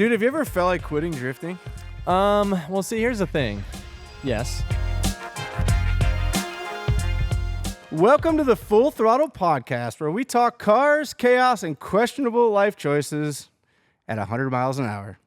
Dude, have you ever felt like quitting drifting? Well, see, here's the thing. Yes. Welcome to the Full Throttle Podcast, where we talk cars, chaos, and questionable life choices at 100 miles an hour.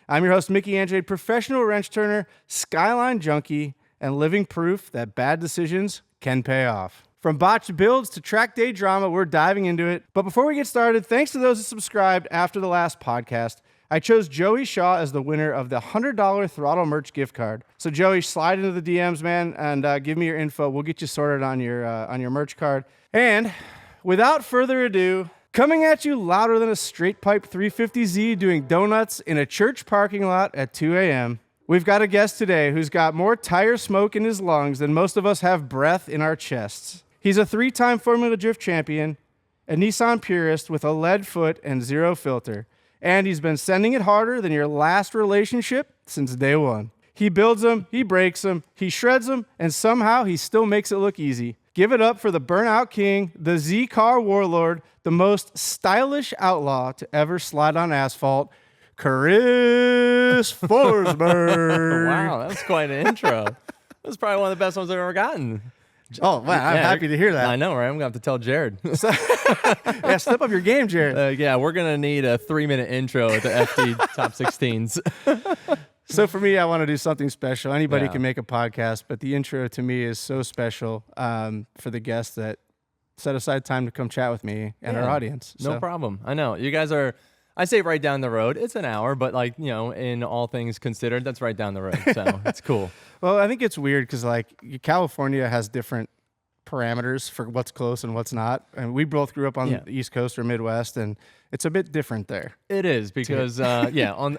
I'm your host, Mickey Andrade, professional wrench turner, skyline junkie, and living proof that bad decisions can pay off. From botched builds to track day drama, we're diving into it. But before we get started, thanks to those who subscribed after the last podcast. I chose Joey Shaw as the winner of the $100 Throttle merch gift card. So Joey, slide into the DMs, man, and give me your info. We'll get you sorted on your merch card. And without further ado, coming at you louder than a straight pipe 350Z doing donuts in a church parking lot at 2 a.m., we've got a guest today who's got more tire smoke in his lungs than most of us have breath in our chests. He's a 3-time Formula Drift champion, a Nissan purist with a lead foot and zero filter. And he's been sending it harder than your last relationship since day one. He builds them, he breaks them, he shreds them, and somehow he still makes it look easy. Give it up for the burnout king, the Z-Car warlord, the most stylish outlaw to ever slide on asphalt, Chris Forsberg. Wow, that was quite an intro. That was probably one of the best ones I've ever gotten. Oh, wow, I'm happy to hear that. I know, right? I'm going to have to tell Jared. Yeah, step up your game, Jared. Yeah, we're going to need a 3-minute intro at the FD Top 16s. So for me, I want to do something special. Anybody can make a podcast, but the intro to me is so special for the guests that set aside time to come chat with me and our audience. No problem. I know. You guys are... I say right down the road. It's an hour, but in all things considered, that's right down the road. So it's cool. Well, I think it's weird because California has different parameters for what's close and what's not. And we both grew up on the East Coast or Midwest, and it's a bit different there. It is because, I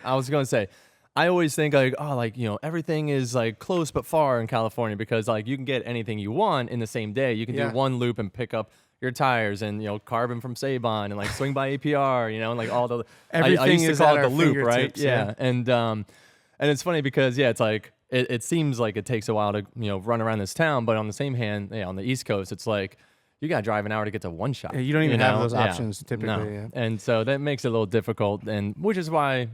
was going to say, I always think everything is close but far in California because you can get anything you want in the same day. You can do one loop and pick up your tires and carbon from Sabon and swing by APR, and all the everything I used to is call at it the our loop, right? fingertips, And it's funny because it's it seems like it takes a while to run around this town, but on the same hand, on the East Coast, it's you got to drive an hour to get to one shop. Yeah, you don't even have those options typically. No. Yeah. And so that makes it a little difficult, and which is why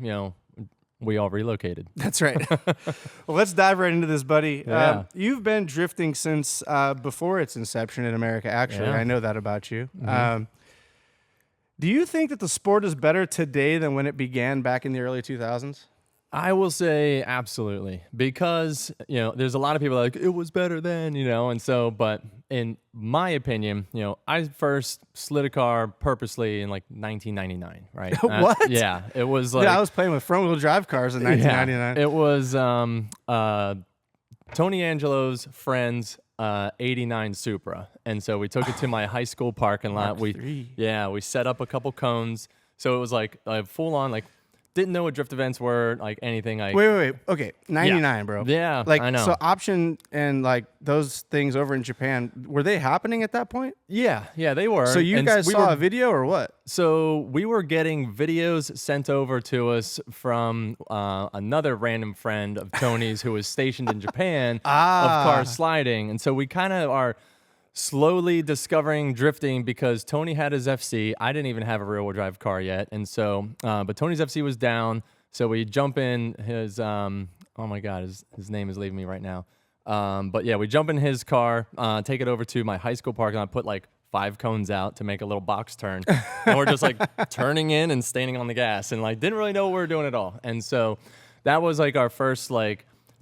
we all relocated. That's right. Well, let's dive right into this, buddy. Yeah. You've been drifting since before its inception in America, actually. Yeah. I know that about you. Mm-hmm. Do you think that the sport is better today than when it began back in the early 2000s? I will say absolutely, because there's a lot of people it was better then, and so, but in my opinion, I first slid a car purposely in 1999, right? What? Yeah, it was I was playing with front wheel drive cars in 1999. It was Tony Angelo's friend's 89 Supra, and so we took it to my high school parking lot. Mark III. We set up a couple cones, so it was full on didn't know what drift events were, anything. Wait. Okay, 99, bro. Yeah, I know. So option and those things over in Japan, were they happening at that point? Yeah, they were. So you guys saw a video or what? So we were getting videos sent over to us from another random friend of Tony's who was stationed in Japan of car sliding. And so we kind of are slowly discovering drifting because Tony had his FC. I didn't even have a rear-wheel drive car yet. And so, but Tony's FC was down. So we jump in his, oh my God, his name is leaving me right now. But yeah, we jump in his car, take it over to my high school parking lot, put 5 cones out to make a little box turn. And we're just turning in and standing on the gas and didn't really know what we were doing at all. And so that was our first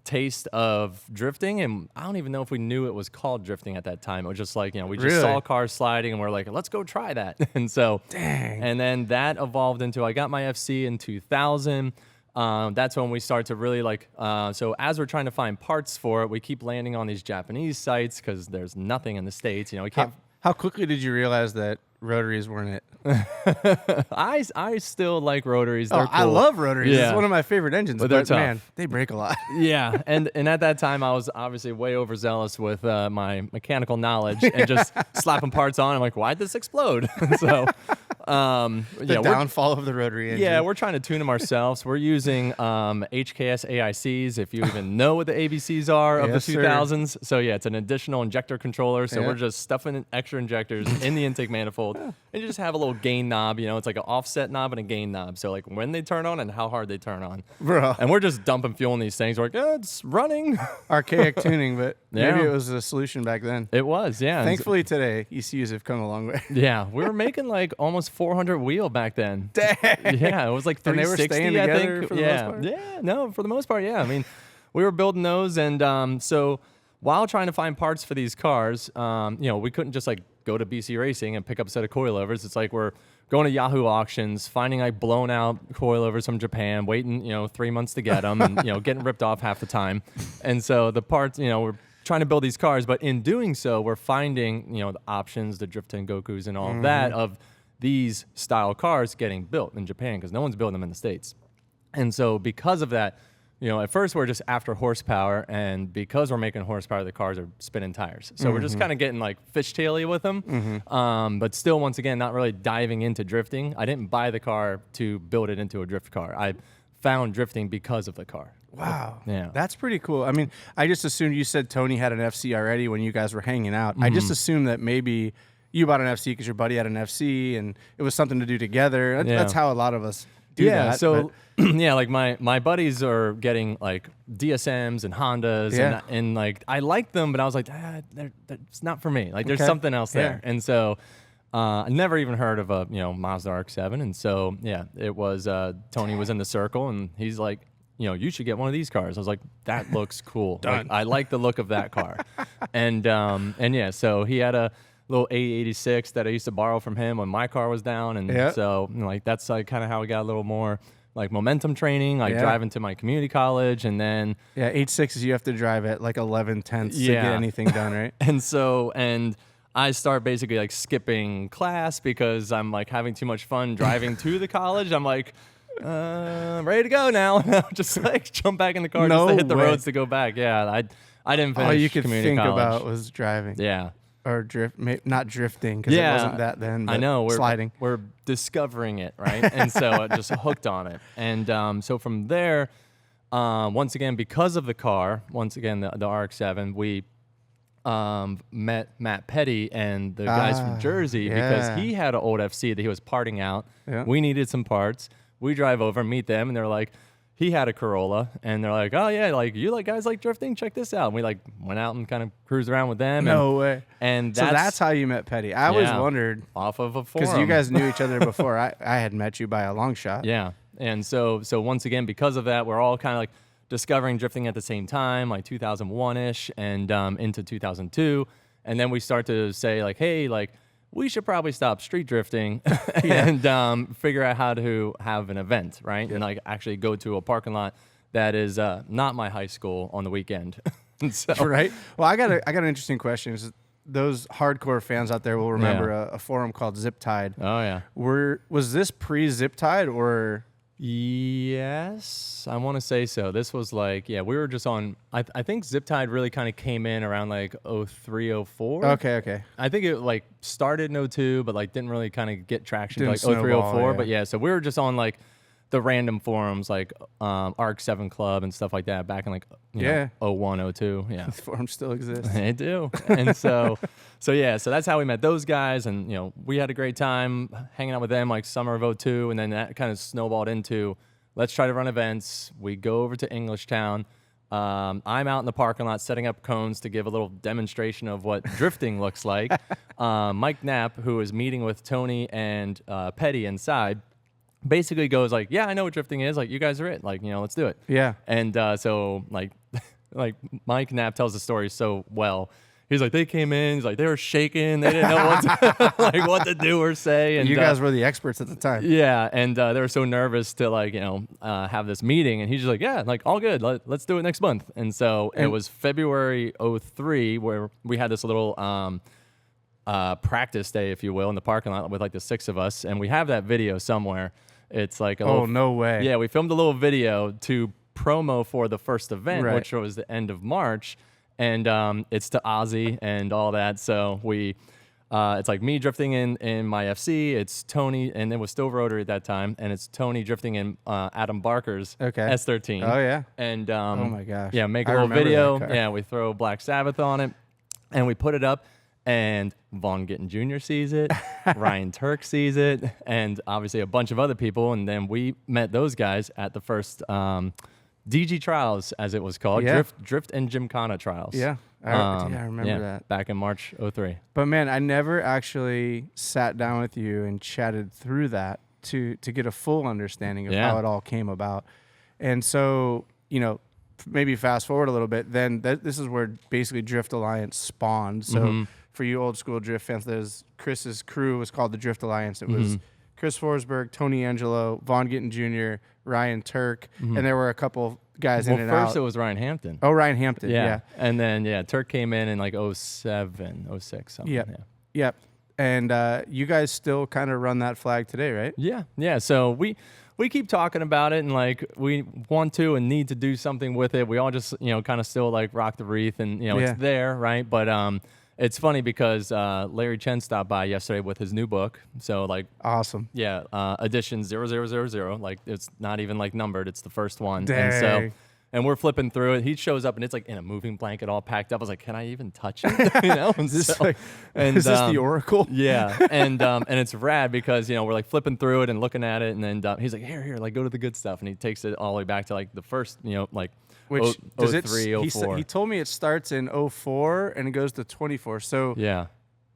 taste of drifting, and I don't even know if we knew it was called drifting at that time. It was just we just saw cars sliding and we're let's go try that. And so and then that evolved into I got my FC in 2000. That's when we start to really so as we're trying to find parts for it, we keep landing on these Japanese sites because there's nothing in the States. We can't. How quickly did you realize that rotaries weren't it? I still like rotaries. They're cool. I love rotaries. Yeah. It's one of my favorite engines, But they're tough. Man, they break a lot. Yeah, and at that time I was obviously way overzealous with my mechanical knowledge and just slapping parts on. I'm why'd this explode? So The downfall of the rotary engine. Yeah, we're trying to tune them ourselves. We're using HKS AICs, if you even know what the ABCs are of Yes, the sir. 2000s. So yeah, it's an additional injector controller. So we're just stuffing extra injectors in the intake manifold, and you just have a little gain knob. You know, it's like an offset knob and a gain knob. So like when they turn on and how hard they turn on. Bro. And we're just dumping fuel in these things. We're like, it's running. Archaic tuning, but maybe Yeah. it was a solution back then. It was, yeah. Thankfully today, ECUs have come a long way. Yeah, we were making like almost 400 wheel back then. Dang. Yeah, it was like And they were 360, staying I together think. for the yeah, most part? yeah, no, for the most part, yeah. I mean, we were building those, and so while trying to find parts for these cars, we couldn't just like go to BC Racing and pick up a set of coilovers. It's like we're going to Yahoo auctions, finding like blown out coilovers from Japan, waiting 3 months to get them, and getting ripped off half the time. And so the parts, we're trying to build these cars, but in doing so, we're finding the options, the Drift 10 Gokus, and all of that of these style cars getting built in Japan because no one's building them in the States. And so because of that, at first we're just after horsepower, and because we're making horsepower, the cars are spinning tires. So we're just kind of getting like fishtaily with them, but still, once again, not really diving into drifting. I didn't buy the car to build it into a drift car. I found drifting because of the car. Wow. Yeah. That's pretty cool. I mean, I just assumed you said Tony had an FC already when you guys were hanging out. I just assumed that maybe you bought an FC because your buddy had an FC and it was something to do together. That's how a lot of us do that. So yeah, like my buddies are getting like DSMs and Hondas, and like I like them, but I was like, it's not for me. Like there's something else there. And so I never even heard of a Mazda RX-7, and so it was Tony was in the circle, and he's like, you should get one of these cars. I was like, that looks cool. Like, I like the look of that car, and so he had a little 8086 that I used to borrow from him when my car was down, and so like that's like kind of how we got a little more like momentum training, like driving to my community college, and then 86s you have to drive at like 11/10 to get anything done, right? and I start basically like skipping class because I'm like having too much fun driving to the college. I'm like, I'm ready to go now. Just like jump back in the car just to hit the roads to go back. Yeah, I didn't finish All you could community think college. about was driving. Yeah. Or not drifting because it wasn't that then. But I know. Sliding. We're discovering it, right? And so I just hooked on it. And so from there, once again, because of the car, the RX-7, we met Matt Petty and the guys from Jersey because he had an old FC that he was parting out. Yeah. We needed some parts. We drive over, meet them, and they're like, he had a Corolla, and they're like, oh yeah, like you like guys like drifting? Check this out. And we like went out and kind of cruised around with them. No way. And so that's how you met Petty. I always wondered off of a forum because you guys knew each other before I had met you by a long shot. Yeah, and so once again, because of that, we're all kind of like discovering drifting at the same time, like 2001-ish and into 2002, and then we start to say like, hey, like we should probably stop street drifting and figure out how to have an event, right? Yeah. And like actually go to a parking lot that is not my high school on the weekend. So, right. Well, I got an interesting question. Those hardcore fans out there will remember a forum called Ziptide. Oh yeah. Was this pre-Ziptide or? Yes, I want to say so. This was like, we were just on, I think Ziptide really kind of came in around like 03, 04. Okay. I think it like started in 02, but like didn't really kind of get traction to like 03, 04. But so we were just on like the random forums like RX-7 Club and stuff like that back in like 01, 02. Yeah. These forums still exist. They do. And so that's how we met those guys, and we had a great time hanging out with them like summer of 02, and then that kind of snowballed into let's try to run events. We go over to Englishtown. I'm out in the parking lot setting up cones to give a little demonstration of what drifting looks like. Mike Knapp, who is meeting with Tony and Petty inside, basically goes like, I know what drifting is. Like, you guys are it. Like, let's do it. Yeah. And so like Mike Knapp tells the story so well. He's like, they came in. He's like, they were shaking. They didn't know what to do or say. And you guys were the experts at the time. Yeah, and they were so nervous to have this meeting. And he's just like, like all good. Let's do it next month. And so it was February 03 where we had this little practice day, if you will, in the parking lot with like the 6 of us. And we have that video somewhere. It's like no way. Yeah, we filmed a little video to promo for the first event, which was the end of March, and it's to Ozzy and all that. So we It's like me drifting in my FC. It's Tony, and it was still rotary at that time, and it's Tony drifting in Adam Barker's S13. Oh yeah. And oh my gosh. yeah, make a I little remember video. that car. Yeah, we throw Black Sabbath on it, and we put it up. And Vaughn Gitten Jr. sees it, Ryan Turk sees it, and obviously a bunch of other people. And then we met those guys at the first DG trials, as it was called, Drift and Gymkhana trials. Yeah. I remember that. Back in March 03. But man, I never actually sat down with you and chatted through that to get a full understanding of how it all came about. And so, maybe fast forward a little bit, then this is where basically Drift Alliance spawned. So for you old school drift fans, there's Chris's crew was called the Drift Alliance. It was Chris Forsberg, Tony Angelo, Vaughn Gitten Jr., Ryan Turk, and there were a couple guys in and out. First it was Ryan Hampton. Oh, Ryan Hampton, yeah. And then, Turk came in like 07, 06, something. Yep. And you guys still kind of run that flag today, right? Yeah. So we keep talking about it, and like we want to and need to do something with it. We all just kind of still like rock the wreath, and it's there, right? But it's funny because Larry Chen stopped by yesterday with his new book. So like awesome. Yeah, edition 0000. Like it's not even like numbered. It's the first one. Dang. And we're flipping through it. He shows up and it's like in a moving blanket, all packed up. I was like, "Can I even touch it?" Is this the Oracle? Yeah, and it's rad because we're like flipping through it and looking at it, and then he's like, "Here, like go to the good stuff," and he takes it all the way back to like the first, like which 03, 04. He told me it starts in 04 and it goes to 24. So yeah,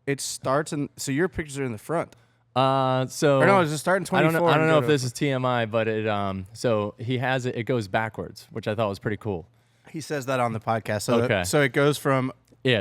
it starts in. So your pictures are in the front. So or no, does it start in 24? I don't know if this is TMI, but it so he has it. It goes backwards, which I thought was pretty cool. He says that on the podcast. So so it goes from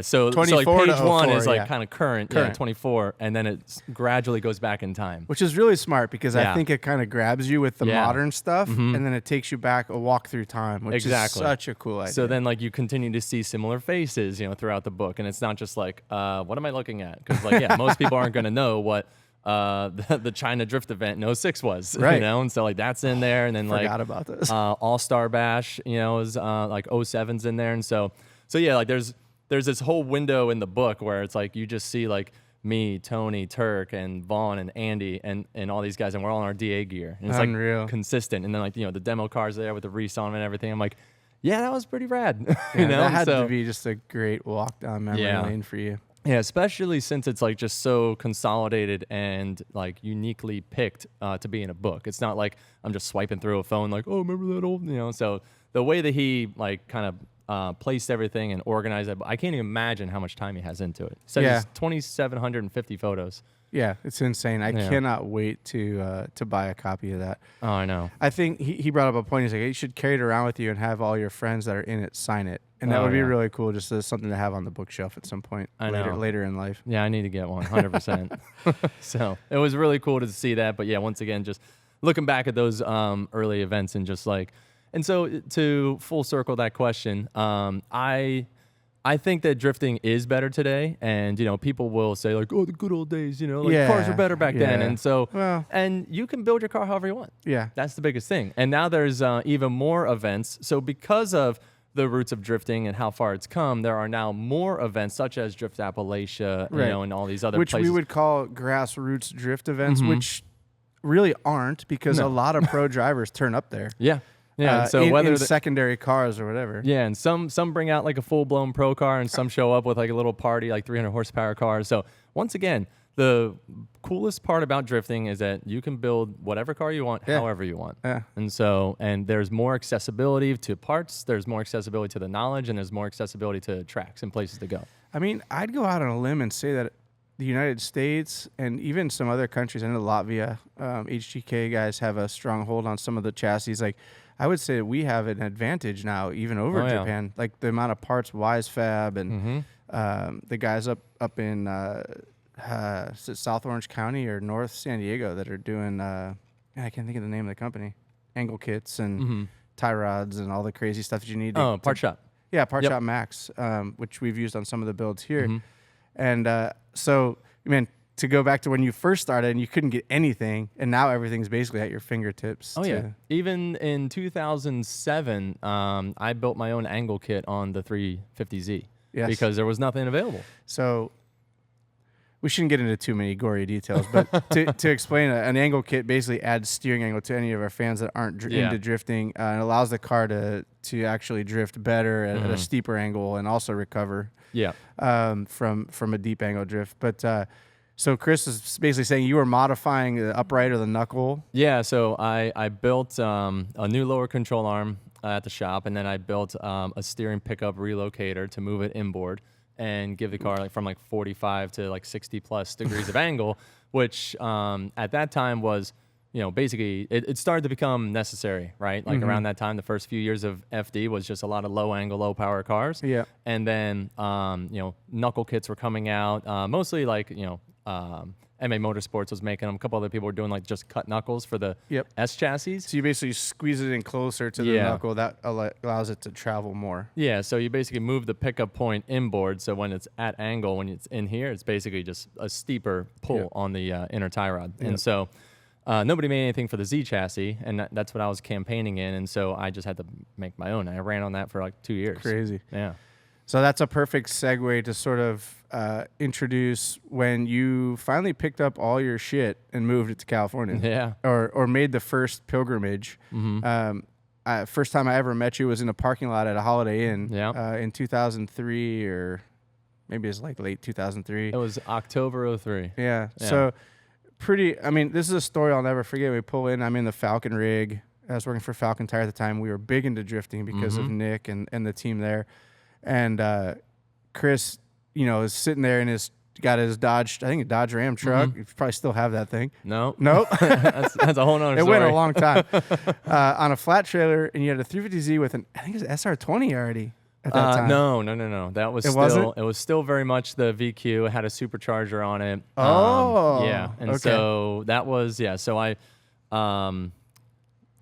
so 24 like page to 1 04, is like kind of current, 24, and then it gradually goes back in time, which is really smart because I think it kind of grabs you with the modern stuff, and then it takes you back a walk through time, which is such a cool idea. So then like you continue to see similar faces, throughout the book, and it's not just like what am I looking at? Because like most people aren't going to know what the China Drift event in 06 was, right? And so like that's in there, and then forgot about this. All-Star Bash, is like 07's in there, and so yeah, like there's this whole window in the book where it's like you just see like me, Tony, Turk, and Vaughn and Andy and all these guys, and we're all in our DA gear, and it's unreal, like consistent, and then like the demo cars there with the Reese on and everything. I'm like, yeah, that was pretty rad. That had to be just a great walk down memory lane for you. Yeah, especially since it's like just so consolidated and like uniquely picked to be in a book. It's not like I'm just swiping through a phone like, oh, remember that old, So the way that he like kind of placed everything and organized it, I can't even imagine how much time he has into it. So it's 2,750 photos. Yeah, it's insane. I cannot wait to buy a copy of that. Oh, I know. I think he brought up a point. He's like, you should carry it around with you and have all your friends that are in it sign it. And that would be really cool, just as something to have on the bookshelf at some point later in life. Yeah, I need to get one, 100%. So it was really cool to see that. But yeah, once again, just looking back at those early events and just like, and so to full circle that question, I think that drifting is better today, and people will say like, "Oh, the good old days," cars were better back then, and so and you can build your car however you want. Yeah, that's the biggest thing. And now there's even more events. So because of the roots of drifting and how far it's come, there are now more events such as Drift Appalachia, and all these other places. Which we would call grassroots drift events, which really aren't because a lot of pro drivers turn up there. Yeah, so whether in secondary cars or whatever. Yeah, and some bring out like a full-blown pro car, and some show up with like a little party, like 300 horsepower cars. So once again, the coolest part about drifting is that you can build whatever car you want, however you want. Yeah. And there's more accessibility to parts, there's more accessibility to the knowledge, and there's more accessibility to tracks and places to go. I mean, I'd go out on a limb and say that the United States and even some other countries, I know Latvia, HGK guys have a strong hold on some of the chassis. Like, I would say we have an advantage now, even over Japan. Like the amount of parts Wise Fab and the guys up in South Orange County or North San Diego that are doing, I can't think of the name of the company, angle kits and tie rods and all the crazy stuff that you need. Part Shop. Yeah, Part Shop Max, which we've used on some of the builds here. And so, man, to go back to when you first started and you couldn't get anything, and now everything's basically at your fingertips. Oh, yeah. Even in 2007, I built my own angle kit on the 350Z because there was nothing available. So we shouldn't get into too many gory details, but to explain, an angle kit basically adds steering angle to any of our fans that aren't into drifting, and allows the car to actually drift better at a steeper angle and also recover from a deep angle drift. But so Chris is basically saying you were modifying the upright or the knuckle. Yeah, so I built a new lower control arm at the shop, and then I built a steering pickup relocator to move it inboard and give the car like from like 45 to like 60 plus degrees of angle, which at that time was, basically it started to become necessary, right? Like around that time, the first few years of FD was just a lot of low angle, low power cars. Yeah. And then, knuckle kits were coming out, mostly like, MA Motorsports was making them. A couple other people were doing like just cut knuckles for the S chassis. So you basically squeeze it in closer to the knuckle. That allows it to travel more. Yeah, so you basically move the pickup point inboard. So when it's at angle, when it's in here, it's basically just a steeper pull on the inner tie rod. And so nobody made anything for the Z chassis, and that's what I was campaigning in. And so I just had to make my own. I ran on that for like 2 years. Crazy. Yeah. So that's a perfect segue to sort of introduce when you finally picked up all your shit and moved it to California. Yeah. Or made the first pilgrimage. First time I ever met you was in a parking lot at a Holiday Inn in 2003, or maybe it's like late 2003. It was October 03. Yeah. So this is a story I'll never forget. We pull in, I'm in the Falcon rig. I was working for Falcon Tire at the time. We were big into drifting because of Nick and the team there. And Chris, is sitting there in got his Dodge, I think a Dodge Ram truck. You probably still have that thing. Nope. That's a whole nother story. It went a long time. On a flat trailer, and you had a 350Z with I think it was SR20 already at that time. No. That was it was still very much the VQ. It had a supercharger on it. Yeah. And so that was, so I,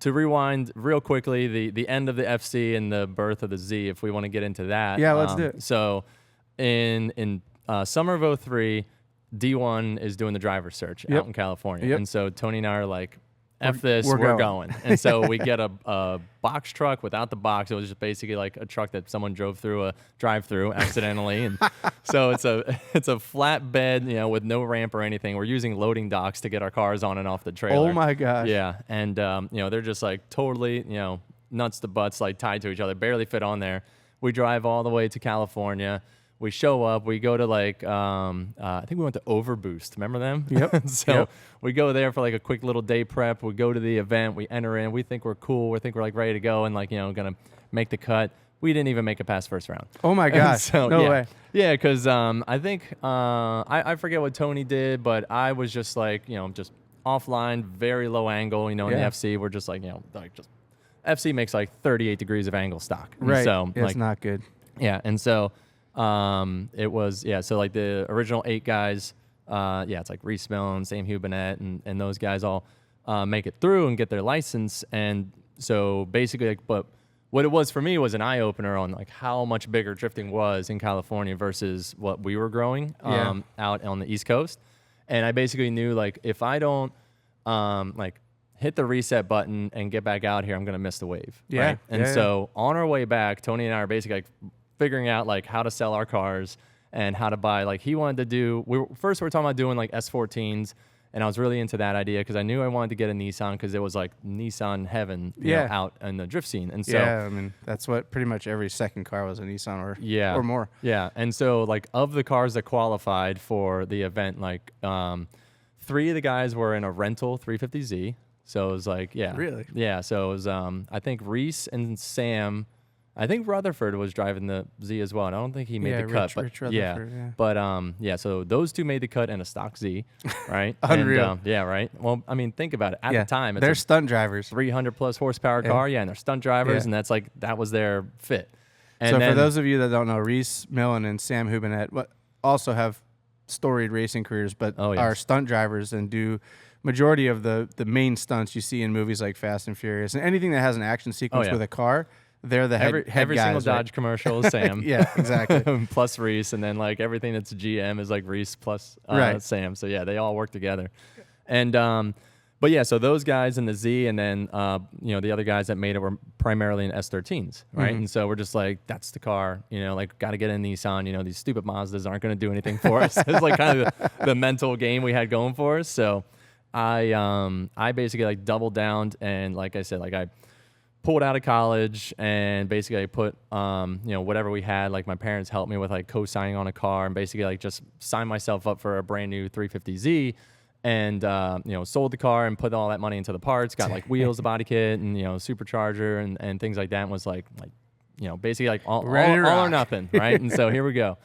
to rewind real quickly, the end of the FC and the birth of the Z, if we want to get into that. Yeah, let's do it. So in summer of 03, D1 is doing the driver search out in California. And so Tony and I are like, F this, we're going. And so we get a box truck without the box. It was just basically like a truck that someone drove through a drive-through accidentally. And so it's a flat bed, with no ramp or anything. We're using loading docks to get our cars on and off the trailer. Oh my gosh. Yeah. And, they're just like totally, nuts to butts, like tied to each other, barely fit on there. We drive all the way to California. We show up, we go to like, I think we went to Overboost. Remember them? Yep. So we go there for like a quick little day prep. We go to the event, we enter in, we think we're cool. We think we're like ready to go and like, going to make the cut. We didn't even make it past first round. Oh my gosh. So, no way. Yeah, because I think, I forget what Tony did, but I was just like, just offline, very low angle, in the FC. We're just like, just FC makes like 38 degrees of angle stock. And right. So it's not good. Yeah. And so, it was, so like the original 8 guys, it's like Reese Milne, Sam Hubinet, and those guys all make it through and get their license. And so basically, like, but what it was for me was an eye opener on like how much bigger drifting was in California versus what we were growing out on the East Coast. And I basically knew like if I don't like hit the reset button and get back out here, I'm gonna miss the wave. Yeah. Right? And so on our way back, Tony and I are basically like figuring out like how to sell our cars and how to buy. Like he wanted to do, we were talking about doing like S14s, and I was really into that idea because I knew I wanted to get a Nissan because it was like Nissan heaven out in the drift scene. And so that's what pretty much every second car was, a Nissan or more. Yeah. And so like of the cars that qualified for the event, like 3 of the guys were in a rental 350Z. So it was like, Really? Yeah. So it was, I think Reese and Sam, I think Rutherford was driving the Z as well, and I don't think he made the cut. Rich Rutherford, but so those 2 made the cut in a stock Z, right? Unreal. And, right. Well, I mean, think about it. At the time, they're stunt drivers. 300 plus horsepower car, and they're stunt drivers, and that's like that was their fit. And so for those of you that don't know, Reese Millen and Sam Hubinet also have storied racing careers, but are stunt drivers and do majority of the main stunts you see in movies like Fast and Furious and anything that has an action sequence with a car. They're the head every guys, single Dodge commercial is Sam. Yeah, exactly. Plus Reese, and then like everything that's GM is like Reese plus Sam. So yeah, they all work together. And But yeah, so those guys in the Z, and then the other guys that made it were primarily in S13s, right? Mm-hmm. And so we're just like, that's the car, like got to get a Nissan. These stupid Mazdas aren't going to do anything for us. It's like kind of the mental game we had going for us. So I basically like doubled down, and like I said, like I pulled out of college, and basically I put whatever we had, like my parents helped me with like co-signing on a car, and basically like just signed myself up for a brand new 350Z. And sold the car and put all that money into the parts, got like wheels, the body kit, and supercharger and things like that. And was like basically like all or nothing, right? And so here we go.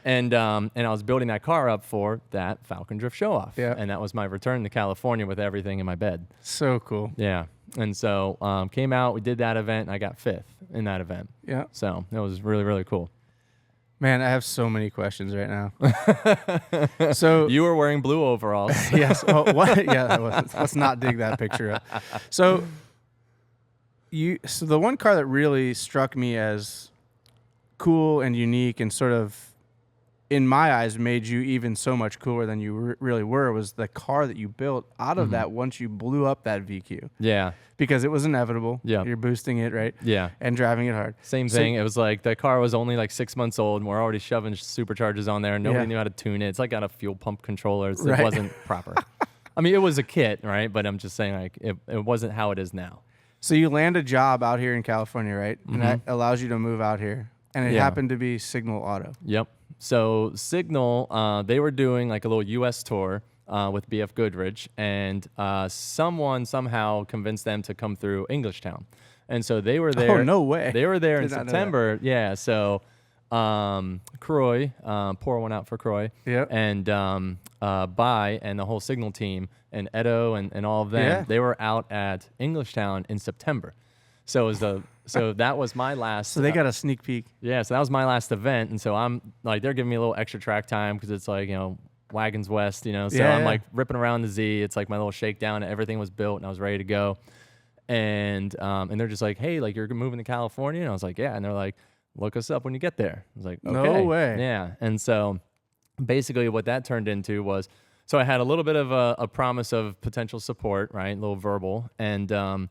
And I was building that car up for that Falcon Drift show off. Yeah. And that was my return to California with everything in my bed. So cool. Yeah. And so came out, we did that event, and I got 5th in that event. Yeah. So that was really, really cool. Man, I have so many questions right now. So you were wearing blue overalls. Yes. Oh, what? Yeah. Let's not dig that picture up. So the one car that really struck me as cool and unique and sort of, in my eyes, made you even so much cooler than you really were was the car that you built out of that once you blew up that VQ. Yeah. Because it was inevitable. Yeah. You're boosting it, right? Yeah. And driving it hard. Same thing. It was like the car was only like 6 months old, and we're already shoving superchargers on there, and nobody knew how to tune it. It's like got a fuel pump controller. It wasn't proper. I mean, it was a kit, right? But I'm just saying, like, it wasn't how it is now. So you land a job out here in California, right? And that allows you to move out here. And it happened to be Signal Auto. Yep. So Signal, they were doing like a little U.S. tour with BF Goodrich, and someone somehow convinced them to come through Englishtown. And so they were there. Oh, no way. They were there in Did not know September. Yeah. So Croy, pour one out for Croy. Yep. And Bai and the whole Signal team and Edo and all of them, they were out at Englishtown in September. So it was so that was my last. So they got a sneak peek. Yeah, so that was my last event, and so I'm like, they're giving me a little extra track time because it's like Wagons West, So I'm like ripping around the Z. It's like my little shakedown. Everything was built, and I was ready to go. And they're just like, hey, like you're moving to California, and I was like, yeah. And they're like, look us up when you get there. I was like, okay. No way. Yeah, and so basically what that turned into was, so I had a little bit of a promise of potential support, right, a little verbal, and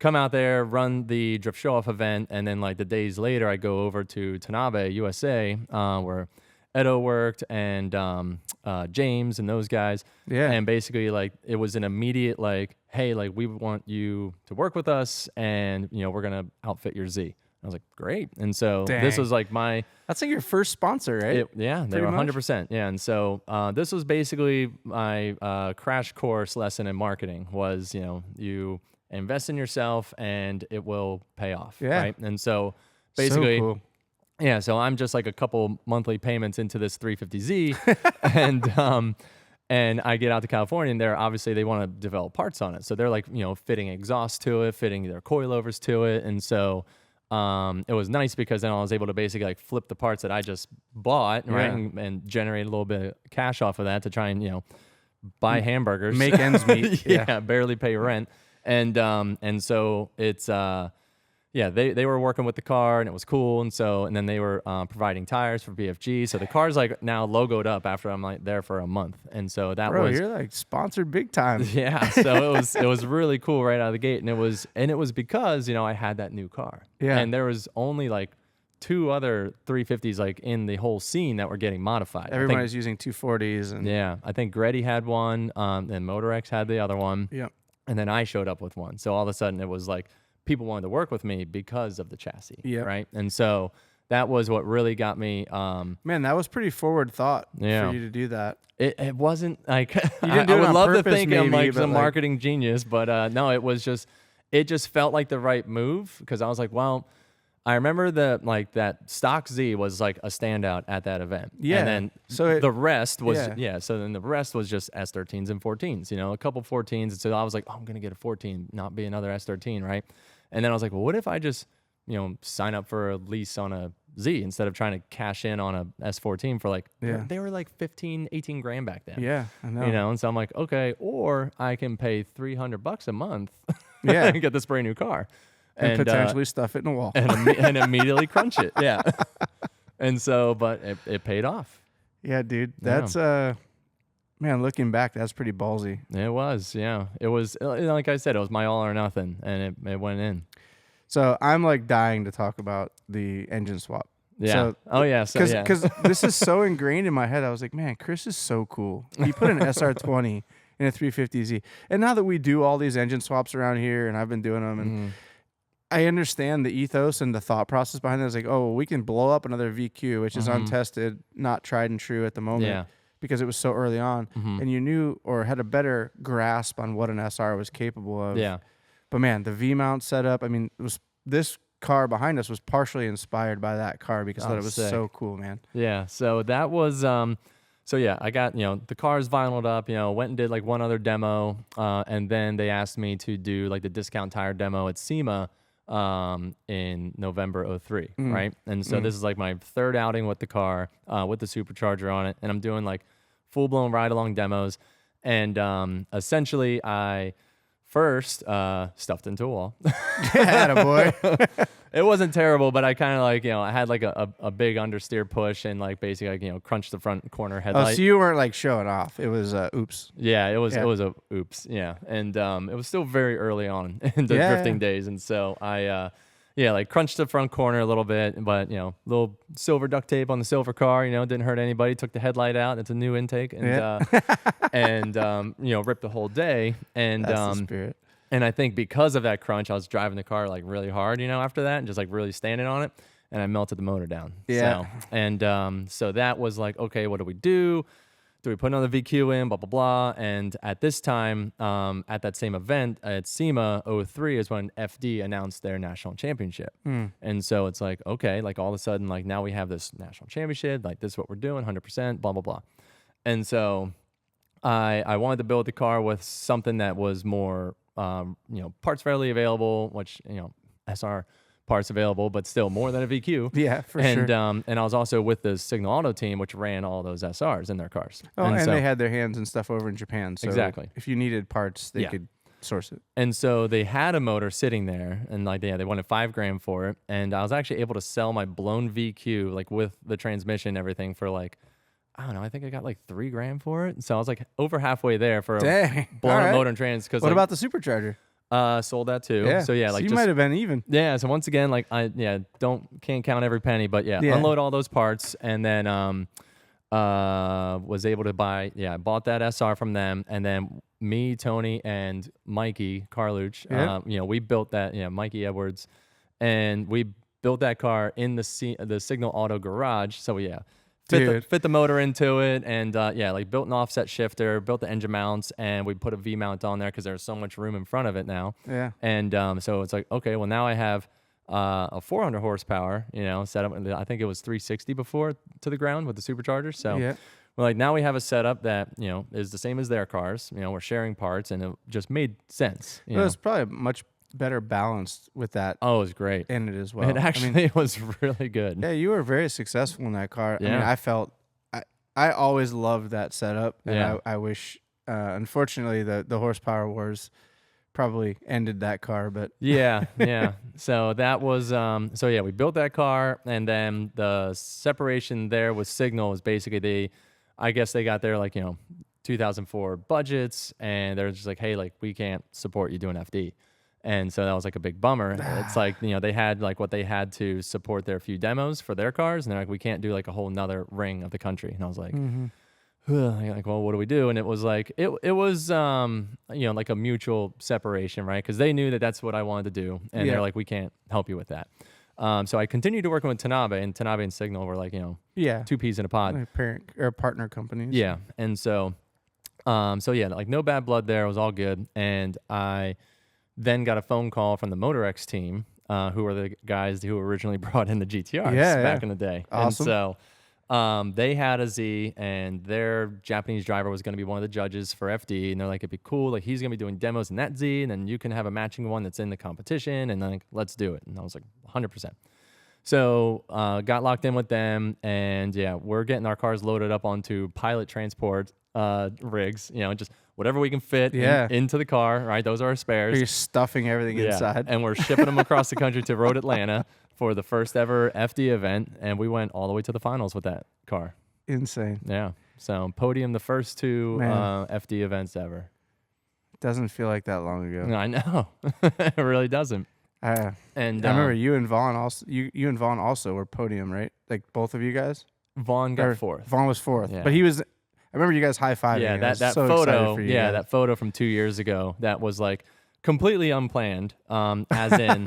come out there, run the Drift Show-Off event, and then like the days later, I go over to Tanabe, USA, where Edo worked and James and those guys. Yeah. And basically, like, it was an immediate like, hey, like we want you to work with us, and we're gonna outfit your Z. I was like, great. And so this was like that's like your first sponsor, right? They were 100%. Yeah. And so this was basically my crash course lesson in marketing was, you invest in yourself and it will pay off. Yeah. Right. And so basically, so cool. Yeah. So I'm just like a couple monthly payments into this 350Z and I get out to California, and obviously they want to develop parts on it. So they're like, fitting exhaust to it, fitting their coilovers to it. And so it was nice because then I was able to basically like flip the parts that I just bought, right, and generate a little bit of cash off of that to try and buy hamburgers, make ends meet, barely pay rent, and so it's they were working with the car, and it was cool, and then they were providing tires for BFG, so the car's like now logoed up after I'm like there for a month, and so that was you're like sponsored big time. Yeah, so it was really cool right out of the gate, and it was because I had that new car, and there was only like 2 other 350s like in the whole scene that were getting modified. Everyone was using 240s, and I think Gretty had one, and MotorX had the other one, and then I showed up with one. So all of a sudden it was like people wanted to work with me because of the chassis, right? And so that was what really got me. Man, that was pretty forward thought for you to do that. It wasn't like you didn't do I would love purpose, to think maybe, I'm like some like, marketing genius, but no, it just felt like the right move because I was like, well, I remember that stock Z was like a standout at that event. Yeah. And then the rest was, so then the rest was just S13s and 14s, a couple 14s. And so I was like, oh, I'm going to get a 14, not be another S13, right? And then I was like, well, what if I just, sign up for a lease on a Z instead of trying to cash in on a S14 for like, they were like 15, 18 grand back then. Yeah, I know. And so I'm like, okay, or I can pay $300 a month and get this brand new car. And potentially stuff it in a wall. And immediately crunch it. Yeah. And so, but it paid off. Yeah, dude. That's Man, looking back, that's pretty ballsy. It was, yeah. It was, like I said, it was my all or nothing, and it went in. So I'm like dying to talk about the engine swap. Yeah. So, yeah. Because this is so ingrained in my head. I was like, man, Chris is so cool. He put an SR20 in a 350Z. And now that we do all these engine swaps around here, and I've been doing them, and I understand the ethos and the thought process behind it. It's like, oh, we can blow up another VQ, which is untested, not tried and true at the moment, because it was so early on, and you knew or had a better grasp on what an SR was capable of. Yeah. But man, the V-mount setup, I mean, this car behind us was partially inspired by that car because I thought it was so cool, man. Yeah. So that was, I got, the cars vinyled up, went and did like one other demo. And then they asked me to do like the discount tire demo at SEMA in November 03, right? And so this is like my third outing with the car, with the supercharger on it. And I'm doing like full-blown ride-along demos. And essentially I first stuffed into a wall. Attaboy. It wasn't terrible, but I kind of like, I had like a big understeer push and like basically like, crunched the front corner headlight. Oh, so you weren't like showing off. It was oops. Yeah, it was a oops. Yeah. And it was still very early on in the drifting days. And so I like crunched the front corner a little bit, but little silver duct tape on the silver car, didn't hurt anybody. Took the headlight out. It's a new intake and ripped the whole day. And that's the spirit. And I think because of that crunch, I was driving the car like really hard, after that, and just like really standing on it, and I melted the motor down. Yeah. So that was like, okay, what do we do? Do we put another VQ in? Blah blah blah. And at this time, at that same event at SEMA 03 is when FD announced their national championship. And so it's like, okay, like all of a sudden, like now we have this national championship. Like this is what we're doing, 100%. Blah blah blah. And so I wanted to build the car with something that was more parts readily available, which, SR parts available, but still more than a VQ. Yeah, for sure. And I was also with the Signal Auto team, which ran all those SRs in their cars. Oh, and they had their hands and stuff over in Japan. So exactly. If you needed parts, they could source it. And so they had a motor sitting there, and like they wanted $5,000 for it. And I was actually able to sell my blown VQ, like with the transmission and everything, for like, I don't know, I think I got like $3,000 for it. So I was like over halfway there for a blown up motor and trans. What about the supercharger? Sold that too. Yeah. So yeah, like so you might have been even. Yeah. So once again, like can't count every penny, but unload all those parts, and then was able to buy. Yeah, I bought that SR from them, and then me, Tony, and Mikey Carluch, we built that. Mikey Edwards, and we built that car in the Signal Auto garage. So fit the motor into it, and like built an offset shifter, built the engine mounts, and we put a V mount on there because there's so much room in front of it now. Yeah. And so it's like, okay, well now I have a 400 horsepower, set up. I think it was 360 before to the ground with the supercharger. So we're like, now we have a setup that is the same as their cars. We're sharing parts, and it just made sense. Well, it's probably much better balanced with that. Oh, it was great in it as well. It actually was really good. Yeah, you were very successful in that car. Yeah. I mean, I felt I always loved that setup, and I wish unfortunately the horsepower wars probably ended that car, but yeah. So that was we built that car, and then the separation there with Signal was basically I guess they got their 2004 budgets, and they're just like, hey, like we can't support you doing FD. And so that was like a big bummer. It's like, they had like what they had to support their few demos for their cars. And they're like, we can't do like a whole nother ring of the country. And I was like, like, well, what do we do? And it was like, it was, like a mutual separation, right? Because they knew that that's what I wanted to do. And they're like, we can't help you with that. So I continued to work with Tanabe, and Tanabe and Signal were like, two peas in a pod. Like parent or partner companies. Yeah. And so like no bad blood there. It was all good. And I then got a phone call from the MotorX team, who were the guys who originally brought in the GTRs back in the day. Awesome. And so they had a Z, and their Japanese driver was going to be one of the judges for FD. And they're like, it'd be cool. Like, he's going to be doing demos in that Z, and then you can have a matching one that's in the competition. And like, let's do it. And I was like, 100%. So got locked in with them, and we're getting our cars loaded up onto pilot transport rigs, just whatever we can fit into the car, right? Those are our spares. You're stuffing everything inside. And we're shipping them across the country to Road Atlanta for the first ever FD event, and we went all the way to the finals with that car. Insane. Yeah. So podium the first two FD events ever. Doesn't feel like that long ago. I know. It really doesn't. And I remember you and Vaughn also. You and Vaughn also were podium, right? Like both of you guys. Vaughn got fourth. Vaughn was fourth, Yeah. but he was. I remember you guys high fiving. Yeah, that so photo. Yeah, that photo from 2 years ago. That was like completely unplanned. As in,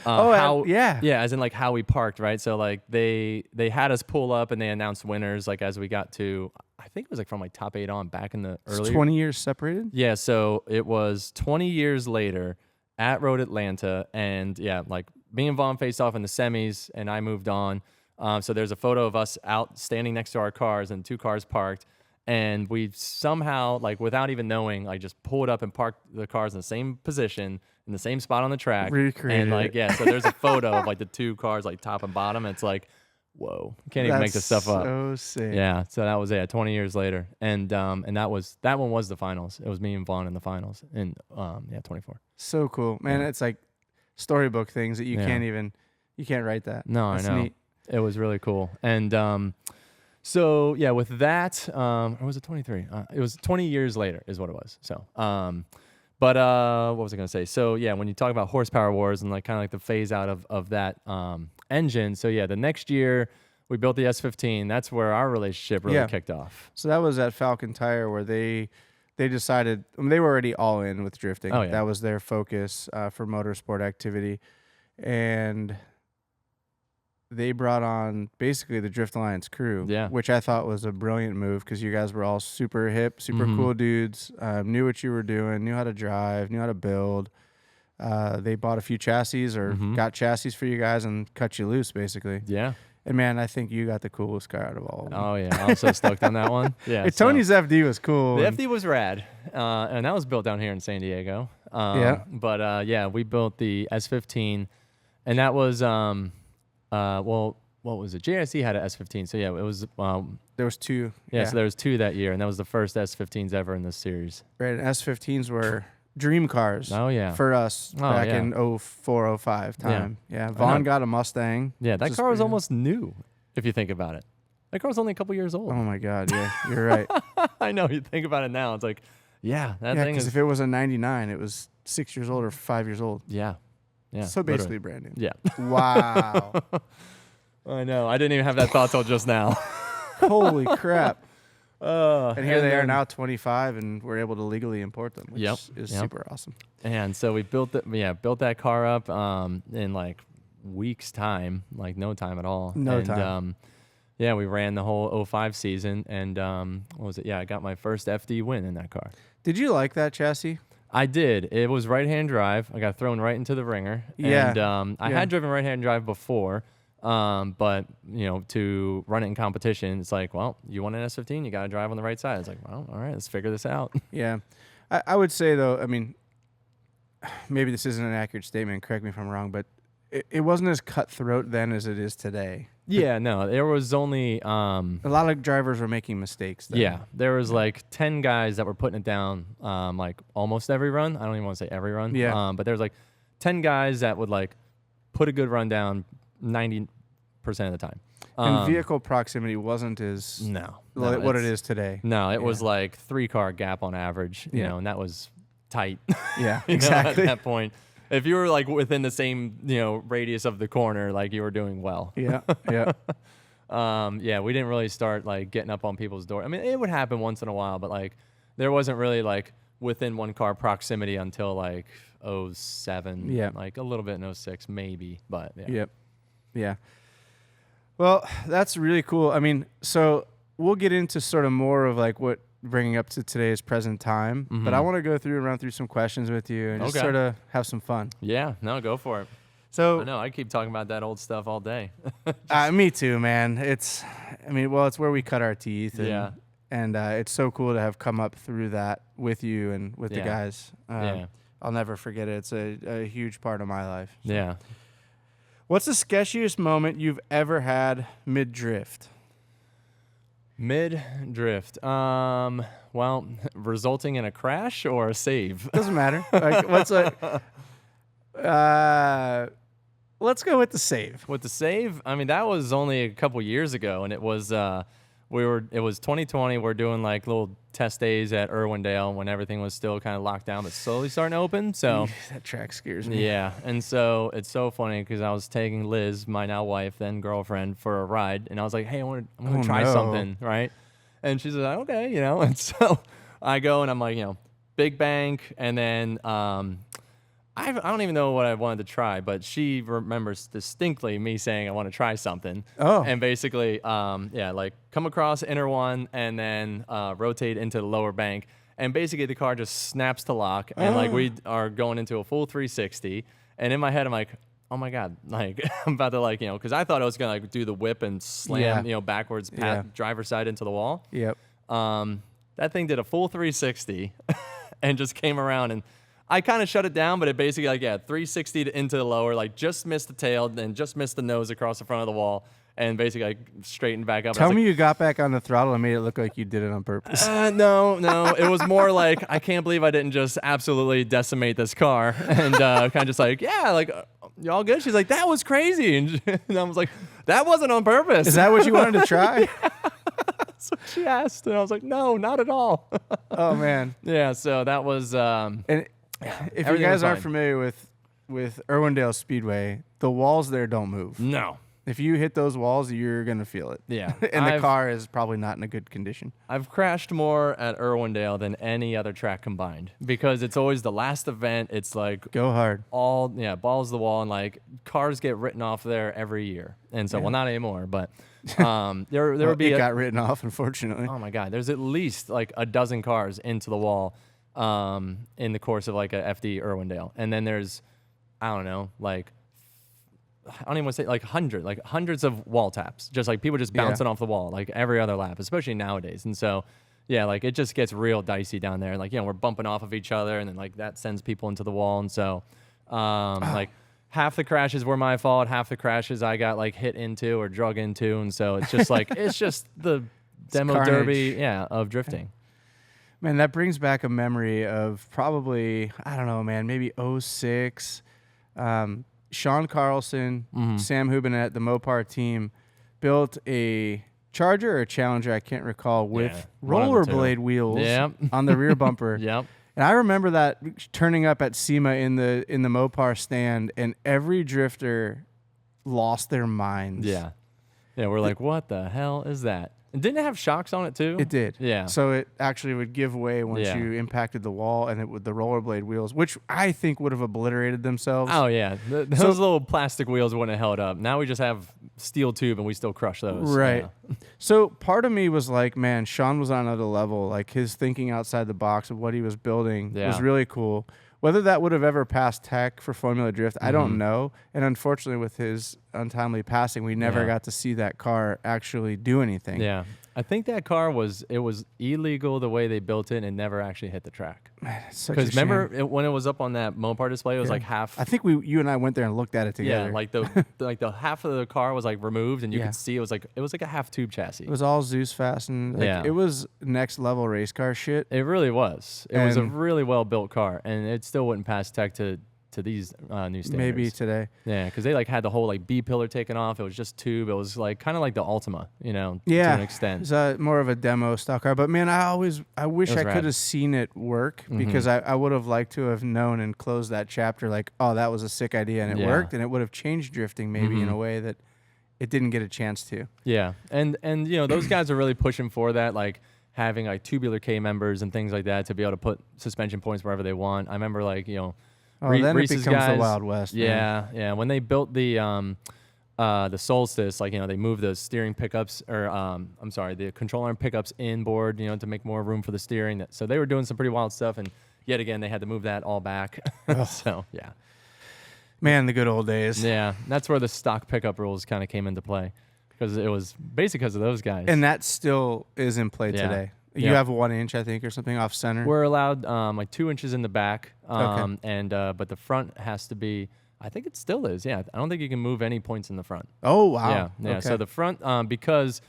as in like how we parked, right? So like they had us pull up and they announced winners like as we got to. I think it was like from like top 8 on back in the early. 20 years separated. Yeah, so it was 20 years later at Road Atlanta, and yeah, like me and Vaughn faced off in the semis, and I moved on. So there's a photo of us out standing next to our cars and 2 cars parked, and we somehow, like without even knowing, like just pulled up and parked the cars in the same position, in the same spot on the track. Recreated and like, it. yeah, so there's a photo of like the 2 cars like top and bottom, and it's like, whoa, can't even make this stuff up. So sick. Yeah, so that was 20 years later, and that one was the finals. It was me and Vaughn in the finals in 24. So cool, man. Yeah. It's like storybook things that you Yeah. can't write that. No, That's I know. neat. It was really cool, and so yeah, with that, or was it 23? It was 20 years later, is what it was. So, but what was I gonna say? So yeah, when you talk about horsepower wars and like kind of like the phase out of that engine, so yeah, the next year we built the S15. That's where our relationship really kicked off. So that was at Falcon Tire where they decided, they were already all in with drifting. Oh, yeah. That was their focus for motorsport activity, and they brought on basically the Drift Alliance crew, which I thought was a brilliant move because you guys were all super hip, super cool dudes, knew what you were doing, knew how to drive, knew how to build. They bought a few chassis or got chassis for you guys and cut you loose, basically. Yeah. And man, I think you got the coolest car out of all of them. Oh yeah, I'm so stoked on that one. Yeah. Hey, Tony's FD was cool. The FD was rad, and that was built down here in San Diego. But we built the S15, and that was what was it? JSC had an S15, so yeah, it was. There was 2. Yeah, so there was 2 that year, and that was the first S15s ever in this series. Right, and S15s were dream cars. Oh yeah, for us back in 04, 05 time. Yeah, Vaughn got a Mustang. Yeah, that car was almost new, if you think about it. That car was only a couple years old. Oh my God, yeah, you're right. I know, you think about it now, it's like, that thing is. Because if it was a 99, it was 6 years old or 5 years old. Yeah. So basically brand new. Yeah. Wow. I know. I didn't even have that thought till just now. Holy crap. And here they are now 25, and we're able to legally import them, which is super awesome. And so we built that car up in like weeks time, like no time at all. No time. We ran the whole 05 season, and what was it? Yeah, I got my first FD win in that car. Did you like that chassis? I did. It was right-hand drive. I got thrown right into the ringer. Yeah. And I had driven right-hand drive before, but to run it in competition, it's like, well, you want an S15, you got to drive on the right side. It's like, well, all right, let's figure this out. Yeah. I would say, though, I mean, maybe this isn't an accurate statement, correct me if I'm wrong, but it wasn't as cutthroat then as it is today. Yeah, no, there was only... a lot of drivers were making mistakes then. Yeah, there was like 10 guys that were putting it down like almost every run. I don't even want to say every run. Yeah. But there's like 10 guys that would like put a good run down 90% of the time. And vehicle proximity wasn't as what it is today. No, it was like 3-car gap on average, you know, and that was tight. Yeah, exactly. At that point. If you were like within the same, radius of the corner, like you were doing well. Yeah, yeah. We didn't really start like getting up on people's door. I mean, it would happen once in a while, but like there wasn't really like within 1-car proximity until like 07. Yeah. Like a little bit in 06 maybe, but yeah. Yep. Yeah. Well, that's really cool. I mean, so we'll get into sort of more of like what bringing up to today's present time, but I want to go through and run through some questions with you and just sort of have some fun. Yeah, no, go for it. So I know I keep talking about that old stuff all day. Me too, man. It's where we cut our teeth. And it's so cool to have come up through that with you and with the guys. I'll never forget it. It's a huge part of my life. So. Yeah. What's the sketchiest moment you've ever had mid-drift? Mid-drift. Well, resulting in a crash or a save? Doesn't matter. Like, let's go with the save. With the save? I mean, that was only a couple years ago, and it was It was 2020. We're doing like little test days at Irwindale when everything was still kind of locked down, but slowly starting to open. So that track scares me. yeah, and so it's so funny because I was taking Liz, my now wife, then girlfriend, for a ride, and I was like, "Hey, I'm gonna try something, right?" And she's like, "Okay, you know." And so I go and I'm like, big bank, and then I don't even know what I wanted to try, but she remembers distinctly me saying I want to try something. Oh. And basically, like come across inner one and then rotate into the lower bank. And basically the car just snaps to lock. And like we are going into a full 360. And in my head, I'm like, oh my God, like I'm about to because I thought I was going to like do the whip and slam, backwards, driver's side into the wall. Yep. That thing did a full 360 and just came around, and I kind of shut it down, but it basically 360 into the lower, like just missed the tail, then just missed the nose across the front of the wall, and basically straightened back up. Tell me you got back on the throttle and made it look like you did it on purpose. No. It was more like, I can't believe I didn't just absolutely decimate this car. And kind of just like, you all good? She's like, that was crazy. And I was like, that wasn't on purpose. Is that what you wanted to try? So she asked, and I was like, no, not at all. Oh, man. Yeah, so that was... if you guys aren't familiar with Irwindale Speedway, the walls there don't move. No. If you hit those walls, you're going to feel it. Yeah. And the car is probably not in a good condition. I've crashed more at Irwindale than any other track combined because it's always the last event. It's like... Go hard. Balls to the wall, and like cars get written off there every year. And so, well, not anymore, but there would be... It got written off, unfortunately. Oh, my God. There's at least like a dozen cars into the wall in the course of like a FD Irwindale. And then there's, I don't know, like... I don't even want to say hundreds of wall taps, just like people just bouncing off the wall like every other lap, especially nowadays. And so, like it just gets real dicey down there. Like, we're bumping off of each other, and then like that sends people into the wall. And so, like half the crashes were my fault, half the crashes I got like hit into or drug into. And so it's just like, it's just the demo carnage. derby, of drifting. Man, that brings back a memory of probably, I don't know, man, maybe 06. Sean Carlson, Sam Hubinette, the Mopar team, built a Charger or a Challenger, I can't recall, with rollerblade wheels on the rear bumper. Yep. And I remember that turning up at SEMA in the Mopar stand, and every drifter lost their minds. Yeah. Yeah, we're like, what the hell is that? And didn't it have shocks on it too? It did. Yeah. So it actually would give way once you impacted the wall, and it would the rollerblade wheels, which I think would have obliterated themselves. Oh yeah, those little plastic wheels wouldn't have held up. Now we just have steel tube, and we still crush those. Right. Yeah. So part of me was like, man, Sean was on another level. Like his thinking outside the box of what he was building was really cool. Whether that would have ever passed tech for Formula Drift, I don't know. And unfortunately, with his untimely passing, we never got to see that car actually do anything. Yeah. I think that car was illegal the way they built it, and it never actually hit the track. Man, it's such a shame. Remember when it was up on that Mopar display, it was like half. I think you and I went there and looked at it together. Yeah, like the half of the car was like removed, and you could see it was like a half tube chassis. It was all Zeus fastened. It was next level race car shit. It really was. It was a really well built car, and it still wouldn't pass tech to these new standards. Maybe today. Yeah, because they like had the whole like B pillar taken off. It was just tube. It was like kind of like the Ultima, to an extent. It's more of a demo stock car. But man, I wish I could have seen it work because I would have liked to have known and closed that chapter like, oh, that was a sick idea and it worked, and it would have changed drifting maybe in a way that it didn't get a chance to. Yeah, and those guys are really pushing for that, like having like tubular K members and things like that to be able to put suspension points wherever they want. I remember like then Reese's it becomes guys, the Wild West. Yeah, yeah. When they built the Solstice, like they moved the steering pickups, or the control arm pickups inboard, to make more room for the steering. So they were doing some pretty wild stuff, and yet again they had to move that all back. So yeah, man, the good old days. Yeah, that's where the stock pickup rules kind of came into play, because it was basically because of those guys. And that still is in play today. You have 1 inch, I think, or something off center. We're allowed like 2 inches in the back, okay. But the front has to be. I think it still is. Yeah, I don't think you can move any points in the front. Oh wow. Yeah. Okay. So the front, because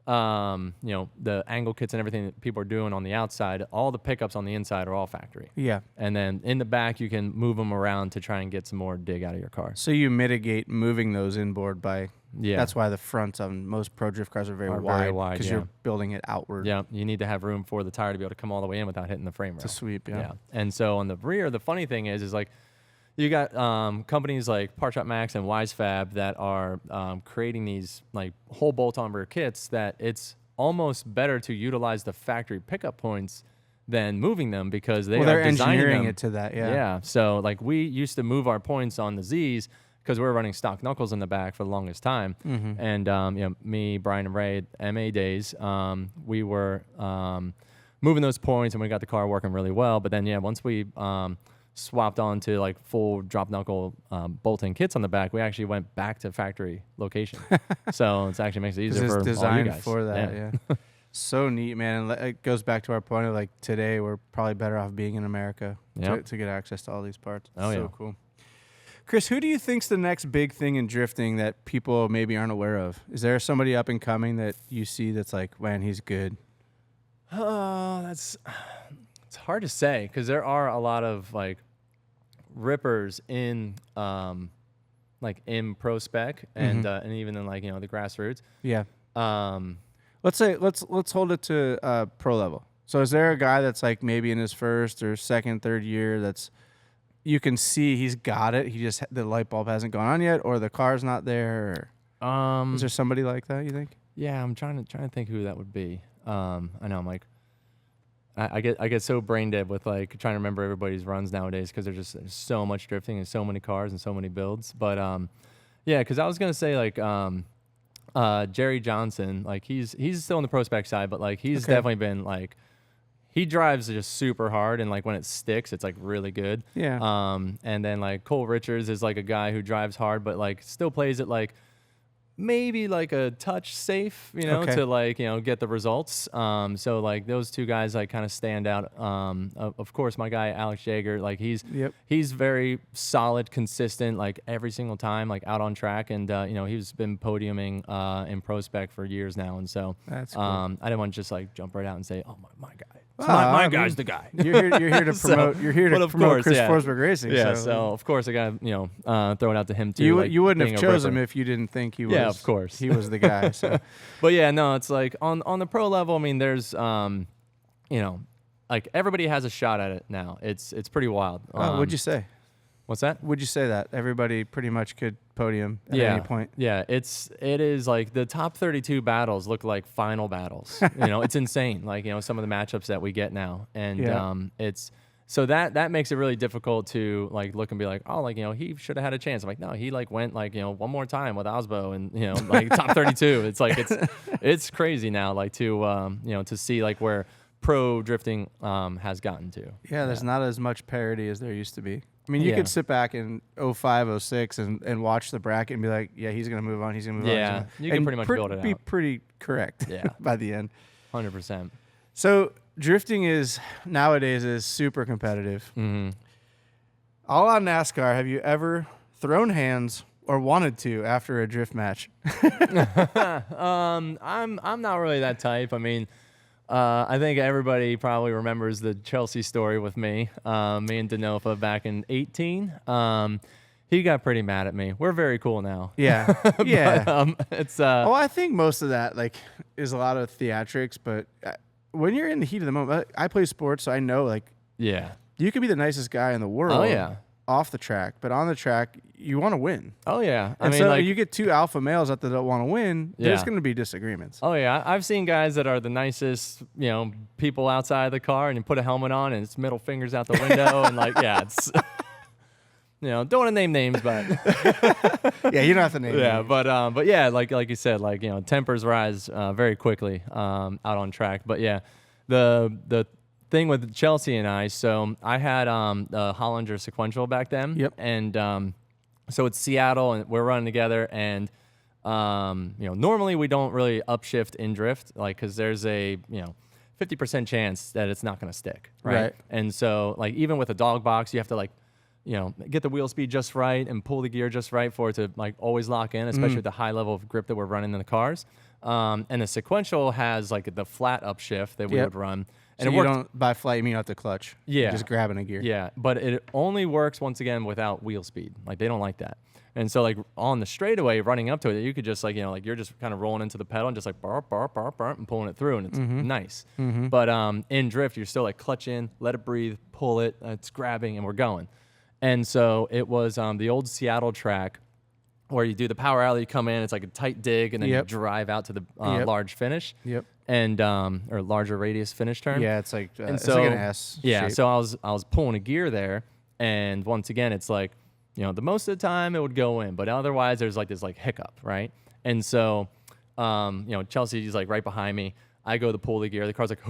the angle kits and everything that people are doing on the outside, all the pickups on the inside are all factory. Yeah. And then in the back, you can move them around to try and get some more dig out of your car. So you mitigate moving those inboard by Yeah. That's why the fronts on most pro drift cars are very wide because you're building it outward. Yeah, you need to have room for the tire to be able to come all the way in without hitting the frame rail. To sweep, yeah. And so on the rear, the funny thing is like you got companies like Part Shop Max and WiseFab that are creating these like whole bolt-on rear kits that it's almost better to utilize the factory pickup points than moving them because they're engineering it to that. Yeah. So like we used to move our points on the Zs because we were running stock knuckles in the back for the longest time. Mm-hmm. And me, Brian, and Ray, MA days, we were moving those points and we got the car working really well. But then once we swapped on to like full drop knuckle bolt-in kits on the back, we actually went back to factory location. So it actually makes it easier for all you guys. For that, yeah. So neat, man. And it goes back to our point of like today we're probably better off being in America to get access to all these parts. So cool. Chris, who do you think's the next big thing in drifting that people maybe aren't aware of? Is there somebody up and coming that you see that's like, man, he's good? It's hard to say because there are a lot of like rippers in like in pro spec and even in like the grassroots. Yeah. Let's hold it to pro level. So is there a guy that's like maybe in his first or second, third year that's you can see he's got it. He just the light bulb hasn't gone on yet, or the car's not there. Is there somebody like that? You think? Yeah, I'm trying to think who that would be. I know I'm like, I get so brain dead with like trying to remember everybody's runs nowadays because there's so much drifting and so many cars and so many builds. But yeah, because I was gonna say like Jerry Johnson, like he's still on the pro spec side, but like he's definitely been like. He drives just super hard, and like when it sticks, it's like really good. Yeah. And then like Cole Richards is like a guy who drives hard, but like still plays it like maybe like a touch safe, to like get the results. So like those two guys like kind of stand out. Of course, my guy Alex Jaeger, like he's very solid, consistent, like every single time, like out on track, and he's been podiuming in pro spec for years now, and so that's cool. I didn't want to just like jump right out and say, oh my guy. My guy's the guy. You're here to promote. You're here to promote Chris Forsberg Racing. Yeah. So of course I got throw it out to him too. You wouldn't have chosen him if you didn't think he was. Yeah, of course. He was the guy. So. But yeah, no, it's like on the pro level. I mean, there's like everybody has a shot at it now. It's pretty wild. What'd you say? What's that? Would you say that everybody pretty much could podium at any point? Yeah, it is like the top 32 battles look like final battles. It's insane. Like some of the matchups that we get now, and it's so that makes it really difficult to like look and be like, oh, like he should have had a chance. I'm like, no, he like went like one more time with Osbo and like top 32. It's like it's crazy now like to to see like where pro drifting has gotten to. Yeah, there's not as much parity as there used to be. I mean, you could sit back in 05, 06 and watch the bracket and be like, yeah, he's going to move on. He's going to move on. Yeah, you can pretty much build it out. Be pretty correct by the end. 100%. So drifting nowadays is super competitive. Mm-hmm. All on NASCAR, have you ever thrown hands or wanted to after a drift match? I'm not really that type. I mean, I think everybody probably remembers the Chelsea story with me and Denofa back in 18. He got pretty mad at me. We're very cool now. Yeah. But, it's I think most of that like is a lot of theatrics, but when you're in the heat of the moment, I play sports, so I know like you could be the nicest guy in the world. Oh yeah. Off the track, but on the track, you want to win. Oh yeah, I mean, so like, you get two alpha males that don't want to win. There's going to be disagreements. Oh yeah, I've seen guys that are the nicest, people outside the car, and you put a helmet on, and it's middle fingers out the window, and like, it's, don't want to name names, but yeah, you don't have to name. Yeah, names. But yeah, like you said, like tempers rise very quickly out on track. But yeah, the thing with Chelsea and I, so I had the Hollinger sequential back then. Yep. And so it's Seattle, and we're running together, and normally we don't really upshift in drift, like because there's a 50% chance that it's not going to stick, right? And so like even with a dog box, you have to like get the wheel speed just right and pull the gear just right for it to like always lock in, especially with the high level of grip that we're running in the cars. And the sequential has like the flat upshift that we would run. And so you don't, by flight, you mean not the clutch. Yeah. You're just grabbing a gear. Yeah, but it only works, once again, without wheel speed. Like, they don't like that. And so like on the straightaway running up to it, you could just like, like you're just kind of rolling into the pedal and just like barp, barp, barp, barp, and pulling it through, and it's nice. But in drift, you're still like clutch in, let it breathe, pull it, it's grabbing, and we're going. And so it was the old Seattle track where you do the power alley, you come in, it's like a tight dig, and then you drive out to the large finish. And or larger radius finish turn. Yeah, it's like and it's so, like an S. Yeah, shape. so I was pulling a gear there, and once again, it's like, the most of the time it would go in, but otherwise there's like this like hiccup, right? And so, Chelsea's like right behind me. I go to pull the gear. The car's like,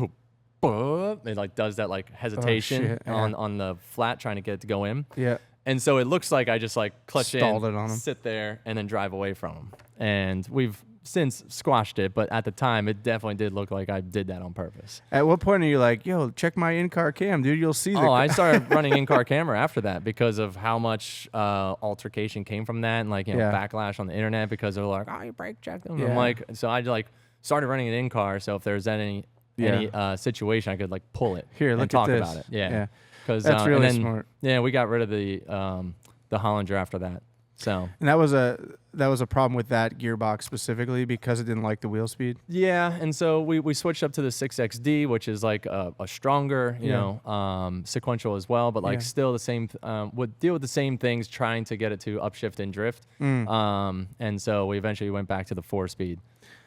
it like does that like hesitation on the flat, trying to get it to go in. Yeah. And so it looks like I just like clutch Stalled in, it on him. sit there, and then drive away from him. And we've since squashed it, but at the time it definitely did look like I did that on purpose. At what point are you like, yo, check my in-car cam, dude? You'll see. I started running in-car camera after that because of how much altercation came from that, and like backlash on the internet because they're like, oh, you brake checked them. I'm like, so I like started running it in-car. So if there's any situation, I could like pull it here, and look talk at this. about it. Yeah, because that's really smart. Yeah, we got rid of the Hollinger after that. So and that was a problem with that gearbox specifically because it didn't like the wheel speed. Yeah, and so we switched up to the 6XD, which is like a stronger, sequential as well, but like still the same. Would deal with the same things, trying to get it to upshift and drift. And so we eventually went back to the 4-speed,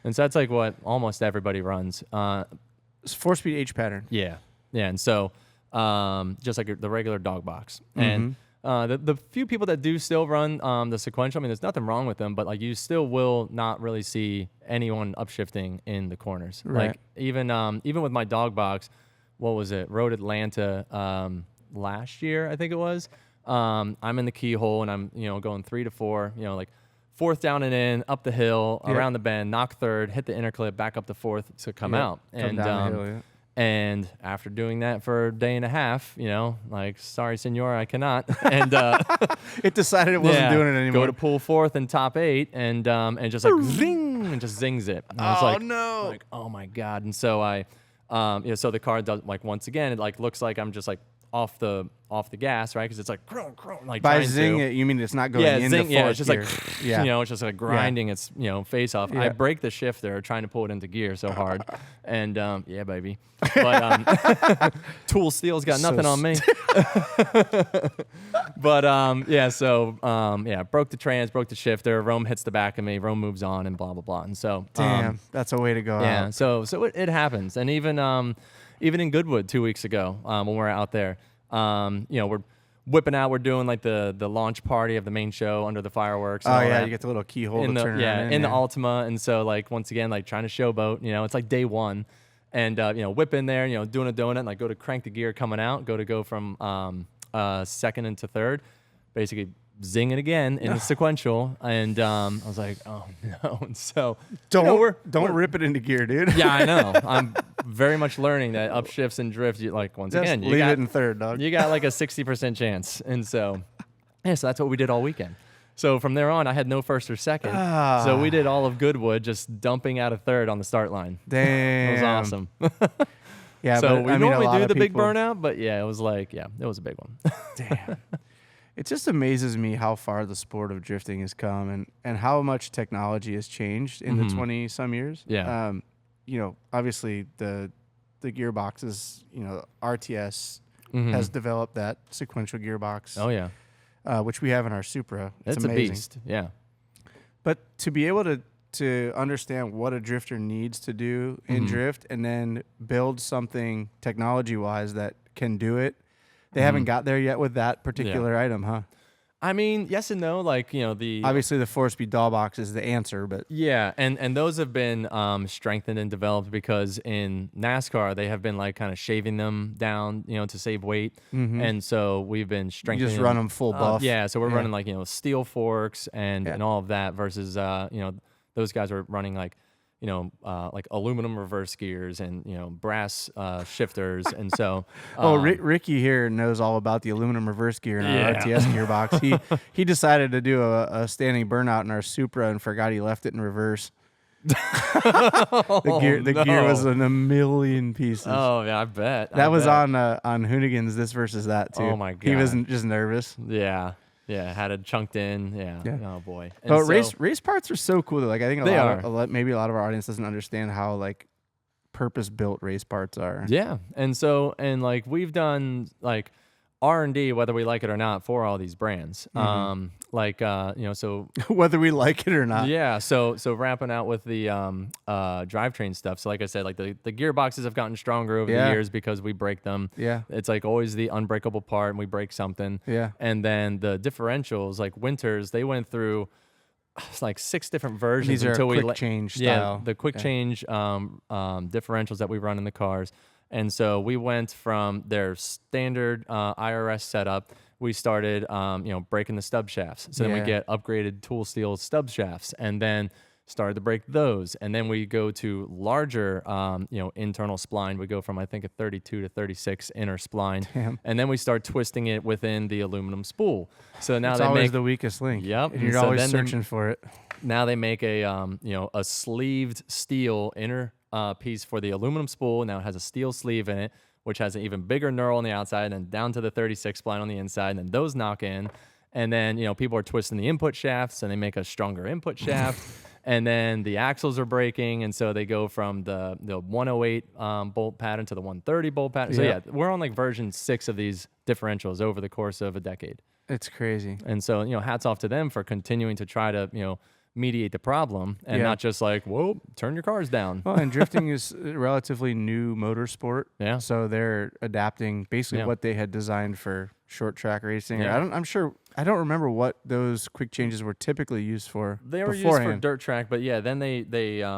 and so that's like what almost everybody runs. It's 4-speed H pattern. Yeah, and so just like the regular dog box, and. The few people that do still run the sequential, I mean, there's nothing wrong with them, but like you still will not really see anyone upshifting in the corners. Right. Like even with my dog box, what was it? Road Atlanta last year, I think it was. I'm in the keyhole and I'm going 3 to 4, like fourth down and in, up the hill, around the bend, knock third, hit the inner clip, back up the fourth to come out. Come down the hill, And after doing that for a day and a half, like, sorry, senor, I cannot. And it decided it wasn't doing it anymore. Go to pull fourth and top 8 and just like zing, and just zings it. And I was like, no. Like, oh my God. And so I, so the car does, like, once again, it like looks like I'm just like off the gas, right? Because it's like, like by zing it, you mean it's not going into zing, fourth yeah, it's just gear. like, it's just like grinding its, face off. I break the shifter trying to pull it into gear so hard, and yeah, baby. But Tool Steel's got nothing on me. But broke the trans, broke the shifter. Rome hits the back of me. Rome moves on, and blah blah blah. And so, damn, that's a way to go. Yeah, out. so it happens, and even in Goodwood 2 weeks ago, when we're out there, we're whipping out. We're doing like the launch party of the main show under the fireworks. And oh all yeah, that. you get the little keyhole in to the turn around in the Altima, and so like once again like trying to showboat. It's like day one, and whip in there, doing a donut, and like go to crank the gear coming out, go from second into third, basically zing it again in the sequential, and I was like, oh no. And so don't rip it into gear, dude. Yeah, I know. I'm very much learning that upshifts and drift, once again, leave it in third, dog. You got like a 60% chance, and so so that's what we did all weekend. So from there on, I had no first or second. So we did all of Goodwood just dumping out of third on the start line. Damn, it was awesome. Yeah, so but we normally do the big burnout, but it was like, it was a big one. Damn. It just amazes me how far the sport of drifting has come and how much technology has changed in the 20-some years. Yeah. Obviously the gearboxes, RTS has developed that sequential gearbox. Oh, yeah. Which we have in our Supra. It's amazing. A beast, yeah. But to be able to understand what a drifter needs to do in drift and then build something technology-wise that can do it, they haven't got there yet with that particular item, huh? I mean, yes and no. Like, obviously the 4-speed doll box is the answer, but yeah, and those have been strengthened and developed because in NASCAR they have been like kind of shaving them down, to save weight, and so we've been strengthening. You just run them full buff. Yeah, so we're running like steel forks and all of that versus those guys are running like like aluminum reverse gears and brass shifters, and so. Ricky here knows all about the aluminum reverse gear in our RTS gearbox. He decided to do a standing burnout in our Supra and forgot he left it in reverse. The gear was in a million pieces. Oh yeah, I bet. That was on Hoonigans this versus that too. Oh my God, he wasn't just nervous. Yeah. Yeah, had it chunked in. Yeah. Oh boy. And But race parts are so cool. Though. Like I think maybe a lot of our audience doesn't understand how like purpose-built race parts are. Yeah. And like we've done like R&D, whether we like it or not, for all these brands. So whether we like it or not. Yeah. So wrapping out with the drivetrain stuff. So like I said, like the gearboxes have gotten stronger over the years because we break them. Yeah. It's like always the unbreakable part, and we break something. Yeah. And then the differentials, like Winters, they went through like 6 different versions. These are until quick change style. Yeah, the quick change differentials that we run in the cars. And so we went from their standard IRS setup. We started, breaking the stub shafts. So then we get upgraded tool steel stub shafts, and then started to break those. And then we go to larger, internal spline. We go from, I think, a 32 to 36 inner spline. Damn. And then we start twisting it within the aluminum spool. So now it's they always make the weakest link. Yep. And you're so always searching for it. Now they make a sleeved steel inner piece for the aluminum spool. Now it has a steel sleeve in it, which has an even bigger knurl on the outside, and then down to the 36 spline on the inside, and then those knock in. And then, people are twisting the input shafts, and they make a stronger input shaft. And then the axles are breaking, and so they go from the 108 bolt pattern to the 130 bolt pattern. So yeah, we're on like version 6 of these differentials over the course of a decade. It's crazy. And so, hats off to them for continuing to try to, mediate the problem and not just like, whoa, turn your cars down. Well, and drifting is a relatively new motorsport. Yeah. So they're adapting basically what they had designed for short track racing. Yeah. I don't remember what those quick changes were typically used for. They were used for dirt track, but then they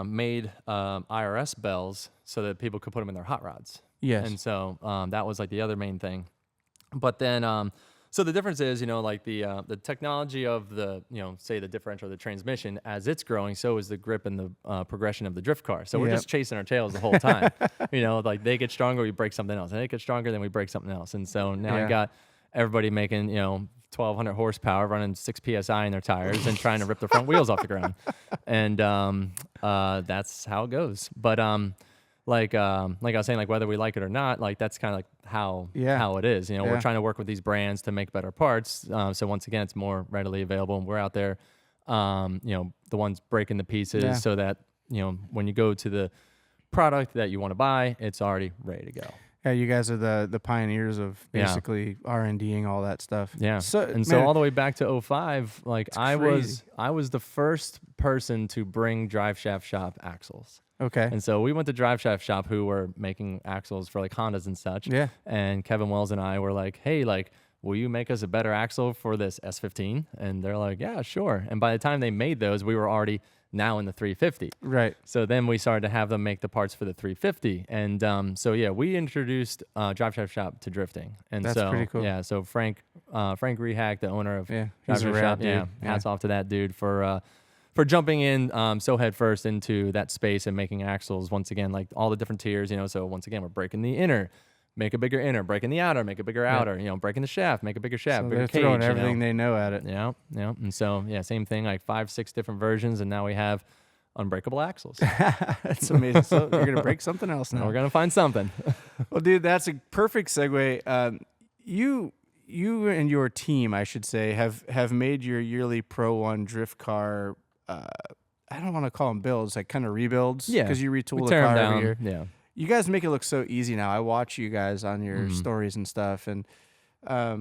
made IRS bells so that people could put them in their hot rods. Yes. And so that was like the other main thing. But then so the difference is, like the technology of the, say the differential of the transmission, as it's growing, so is the grip and the progression of the drift car. So we're just chasing our tails the whole time. Like they get stronger, we break something else. And they get stronger, then we break something else. And so now you got everybody making, 1,200 horsepower, running 6 PSI in their tires and trying to rip their front wheels off the ground. And that's how it goes. But like I was saying, like whether we like it or not, like that's kind of like how it is. We're trying to work with these brands to make better parts. So once again, it's more readily available, and we're out there, the ones breaking the pieces so that when you go to the product that you want to buy, it's already ready to go. Yeah, you guys are the pioneers of basically R&Ding all that stuff. Yeah. So all the way back to 2005, like I was the first person to bring Drive Shaft Shop axles. Okay. And so we went to Drive Shaft Shop, who were making axles for like Hondas and such. Yeah. And Kevin Wells and I were like, hey, like, will you make us a better axle for this S15? And they're like, yeah, sure. And by the time they made those, we were already now in the 350. Right. So then we started to have them make the parts for the 350. And we introduced Drive Shaft Shop to drifting. And that's pretty cool. Yeah. So Frank Rehack, the owner of Drive Shaft Shop, hats off to that dude for jumping in so head first into that space and making axles once again, like all the different tiers, so once again, we're breaking the inner, make a bigger inner, breaking the outer, make a bigger outer, breaking the shaft, make a bigger shaft, so bigger they're cage. Throwing everything they know at it. Yeah. And so, same thing, like 5-6 different versions, and now we have unbreakable axles. That's amazing. So you're going to break something else now. We're going to find something. Well, dude, that's a perfect segue. You and your team, I should say, have made your yearly Pro 1 drift car, I don't want to call them builds, like kind of rebuilds. Yeah. Because you retool the car every year. Yeah. You guys make it look so easy now. I watch you guys on your stories and stuff. And I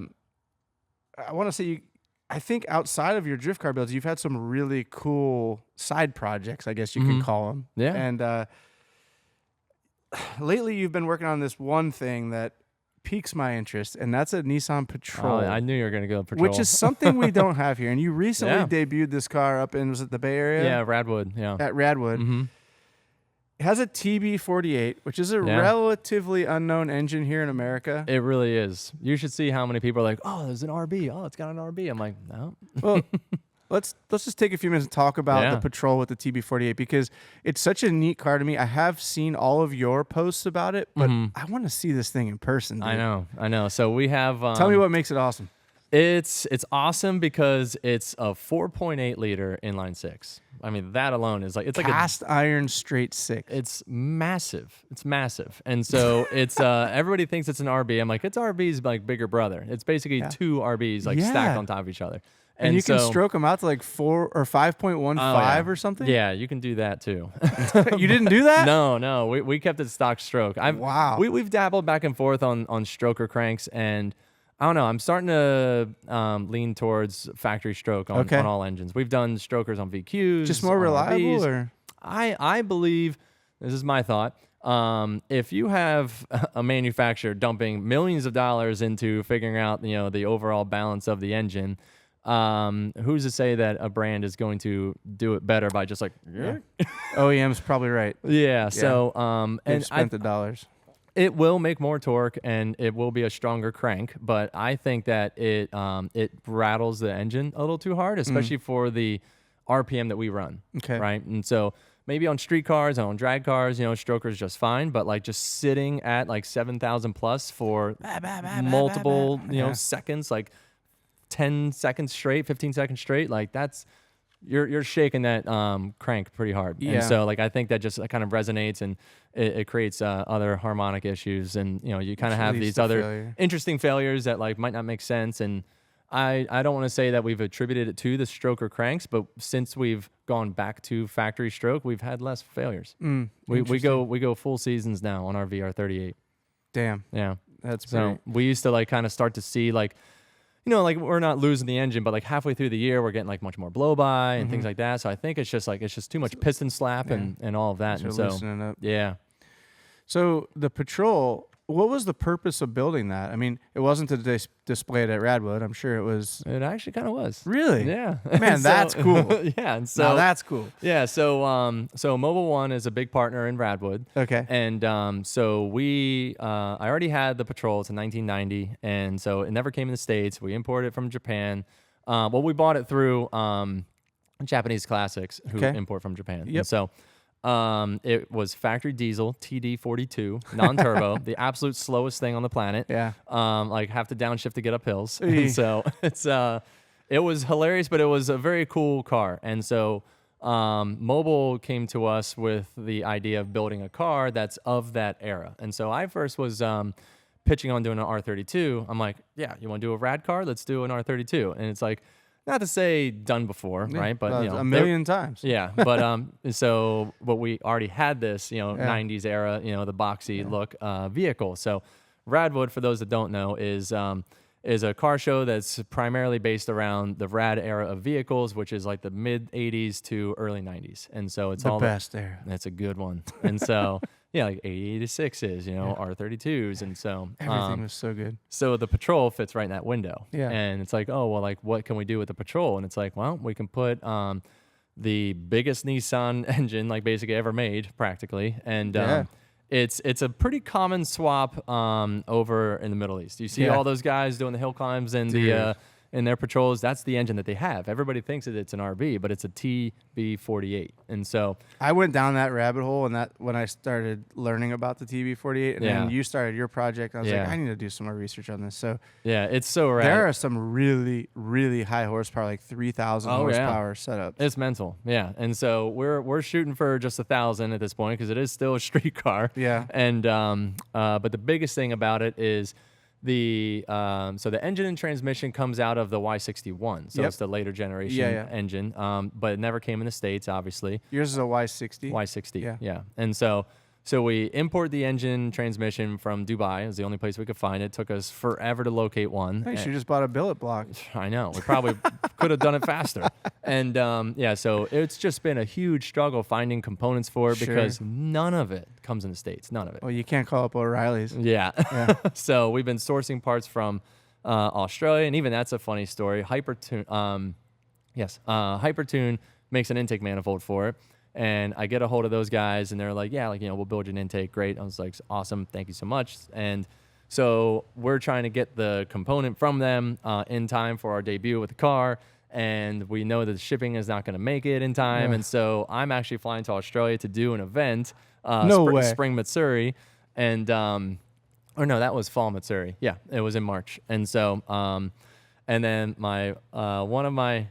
want to say, I think outside of your drift car builds, you've had some really cool side projects, I guess you can call them. Yeah. And lately you've been working on this one thing that piques my interest, and that's a Nissan Patrol. Oh, I knew you were going to go Patrol. Which is something we don't have here. And you recently debuted this car up in, was it the Bay Area? Yeah, Radwood. Yeah. At Radwood. Mm-hmm. It has a TB48, which is a relatively unknown engine here in America. It really is. You should see how many people are like, oh, there's an RB. Oh, it's got an RB. I'm like, no. Well, let's just take a few minutes and talk about the Patrol with the TB48, because it's such a neat car to me. I have seen all of your posts about it, but I want to see this thing in person, dude. I know. So we have... Tell me what makes it awesome. It's awesome because it's a 4.8 liter inline six. I mean, that alone is like cast iron straight six. It's massive. It's massive, and so it's everybody thinks it's an RB. I'm like, it's RB's like bigger brother. It's basically two RBs like stacked on top of each other. And you can stroke them out to like 4 or 5.15 or something. Yeah, you can do that too. You didn't do that? No. We kept it stock stroke. Wow. We've dabbled back and forth on stroker cranks, and I don't know. I'm starting to lean towards factory stroke on all engines. We've done strokers on VQs. Just more reliable, RVs. or I believe, this is my thought. If you have a manufacturer dumping millions of dollars into figuring out the overall balance of the engine. Who's to say that a brand is going to do it better by just like OEM's probably right. Yeah. So They've spent the dollars. It will make more torque and it will be a stronger crank, but I think that it rattles the engine a little too hard, especially for the RPM that we run. Okay. Right. And so maybe on street cars and on drag cars, stroker's just fine, but like just sitting at like 7,000 plus for multiple seconds, like 10 seconds straight, 15 seconds straight, like that's you're shaking that crank pretty hard. Yeah. And so like I think that just kind of resonates and it creates other harmonic issues, and you kind of have these other interesting failures that like might not make sense. And I don't want to say that we've attributed it to the stroker cranks, but since we've gone back to factory stroke, we've had less failures. We go full seasons now on our VR38. Damn. Yeah. That's so we used to like kind of start to see like like we're not losing the engine, but like halfway through the year, we're getting like much more blow by and things like that. So I think it's just too much piston slap and all of that. So and so loosening up. yeah. So the Patrol, what was the purpose of building that? I mean, it wasn't to display it at Radwood. I'm sure it was. It actually kind of was. Really? Yeah. Man, that's cool. Yeah. And so now that's cool. Yeah. So Mobile One is a big partner in Radwood. Okay. And so I already had the Patrol. It's a 1990, and so it never came in the States. We imported it from Japan. We bought it through Japanese Classics, who import from Japan. Yep. And so it was factory diesel TD42 non-turbo, the absolute slowest thing on the planet. Yeah. Like have to downshift to get up hills. And so it was hilarious, but it was a very cool car. And so Mobile came to us with the idea of building a car that's of that era. And so I first was pitching on doing an R32. I'm like, yeah, you want to do a rad car? Let's do an R32. And it's like, not to say done before, right? But a million times. Yeah, but we already had this, 90s era, the boxy look vehicle. So Radwood, for those that don't know, is a car show that's primarily based around the rad era of vehicles, which is like the mid 80s to early 90s. And so it's the all best era. That's a good one. And so yeah, like 86s, R32s, and so everything was so good. So the Patrol fits right in that window. Yeah. And it's like, oh well, like what can we do with the Patrol? And it's like, well, we can put the biggest Nissan engine like basically ever made, practically, and it's a pretty common swap over in the Middle East. You see all those guys doing the hill climbs and in their Patrols. That's the engine that they have. Everybody thinks that it's an RB, but it's a TB48. And so I went down that rabbit hole, and that when I started learning about the TB48, and then you started your project, I was like, I need to do some more research on this. So yeah, it's so rad. There are some really, really high horsepower, like 3,000 horsepower setups. It's mental, yeah. And so we're shooting for just 1,000 at this point because it is still a street car. Yeah. And but the biggest thing about it is so the engine and transmission comes out of the Y61, so it's the later generation engine, but it never came in the States, obviously. Yours is a Y60? Y60, yeah. And so we import the engine transmission from Dubai. It was the only place we could find it. It took us forever to locate one. Hey, you just bought a billet block. I know. We probably could have done it faster. And so it's just been a huge struggle finding components for it because none of it comes in the States. None of it. Well, you can't call up O'Reilly's. Yeah. So we've been sourcing parts from Australia, and even that's a funny story. Hypertune makes an intake manifold for it. And I get a hold of those guys, and they're like, yeah, like, we'll build you an intake. Great. I was like, awesome. Thank you so much. And so we're trying to get the component from them in time for our debut with the car. And we know that the shipping is not going to make it in time. And so I'm actually flying to Australia to do an event, Spring Matsuri. And, that was Fall Matsuri. Yeah, it was in March. And so, And then my one of my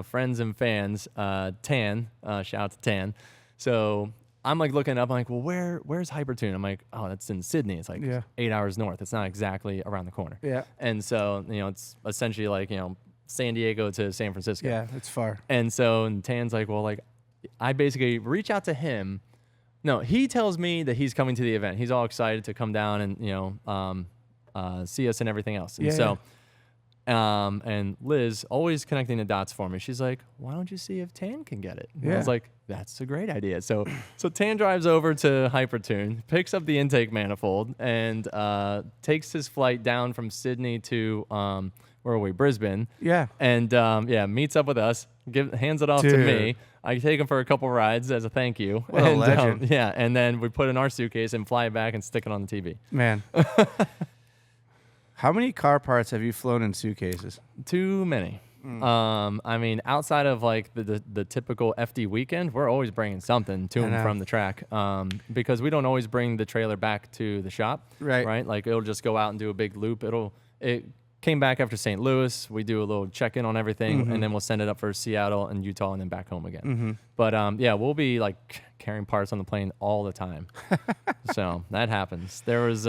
friends and fans, Tan, shout out to Tan. So I'm like looking up, I'm like, well, where's Hypertune? I'm like, oh, that's in Sydney. It's like 8 hours north. It's not exactly around the corner. Yeah. And so, it's essentially like, San Diego to San Francisco. Yeah, it's far. And so Tan's like, well, like, I basically reach out to him. No, he tells me that he's coming to the event. He's all excited to come down and, see us and everything else. And so, and Liz always connecting the dots for me. She's like, why don't you see if Tan can get it? And I was like, that's a great idea. So Tan drives over to Hypertune, picks up the intake manifold, and takes his flight down from Sydney to, where are we? Brisbane. Yeah. And meets up with us, hands it off to me. I take him for a couple rides as a thank you. What a legend. And then we put it in our suitcase and fly it back and stick it on the TV. Man. How many car parts have you flown in suitcases? Too many. I mean, outside of like the typical FD weekend, we're always bringing something to and from the track, because we don't always bring the trailer back to the shop. Right. Like it'll just go out and do a big loop. It came back after St. Louis. We do a little check-in on everything, and then we'll send it up for Seattle and Utah, and then back home again. But we'll be like carrying parts on the plane all the time. So that happens. There was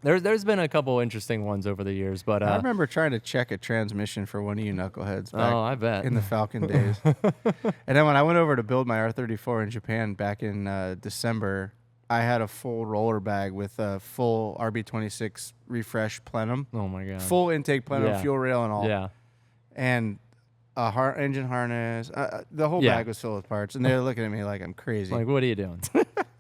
there's been a couple interesting ones over the years, but I remember trying to check a transmission for one of you knuckleheads back I bet. in the Falcon days. And then when I went over to build my R34 in Japan back in December, I had a full roller bag with a full RB26 refresh plenum. Oh my god! Full intake plenum, fuel rail and all. Yeah. And a engine harness. The whole bag was filled with parts, and they're looking at me like I'm crazy. Like, what are you doing?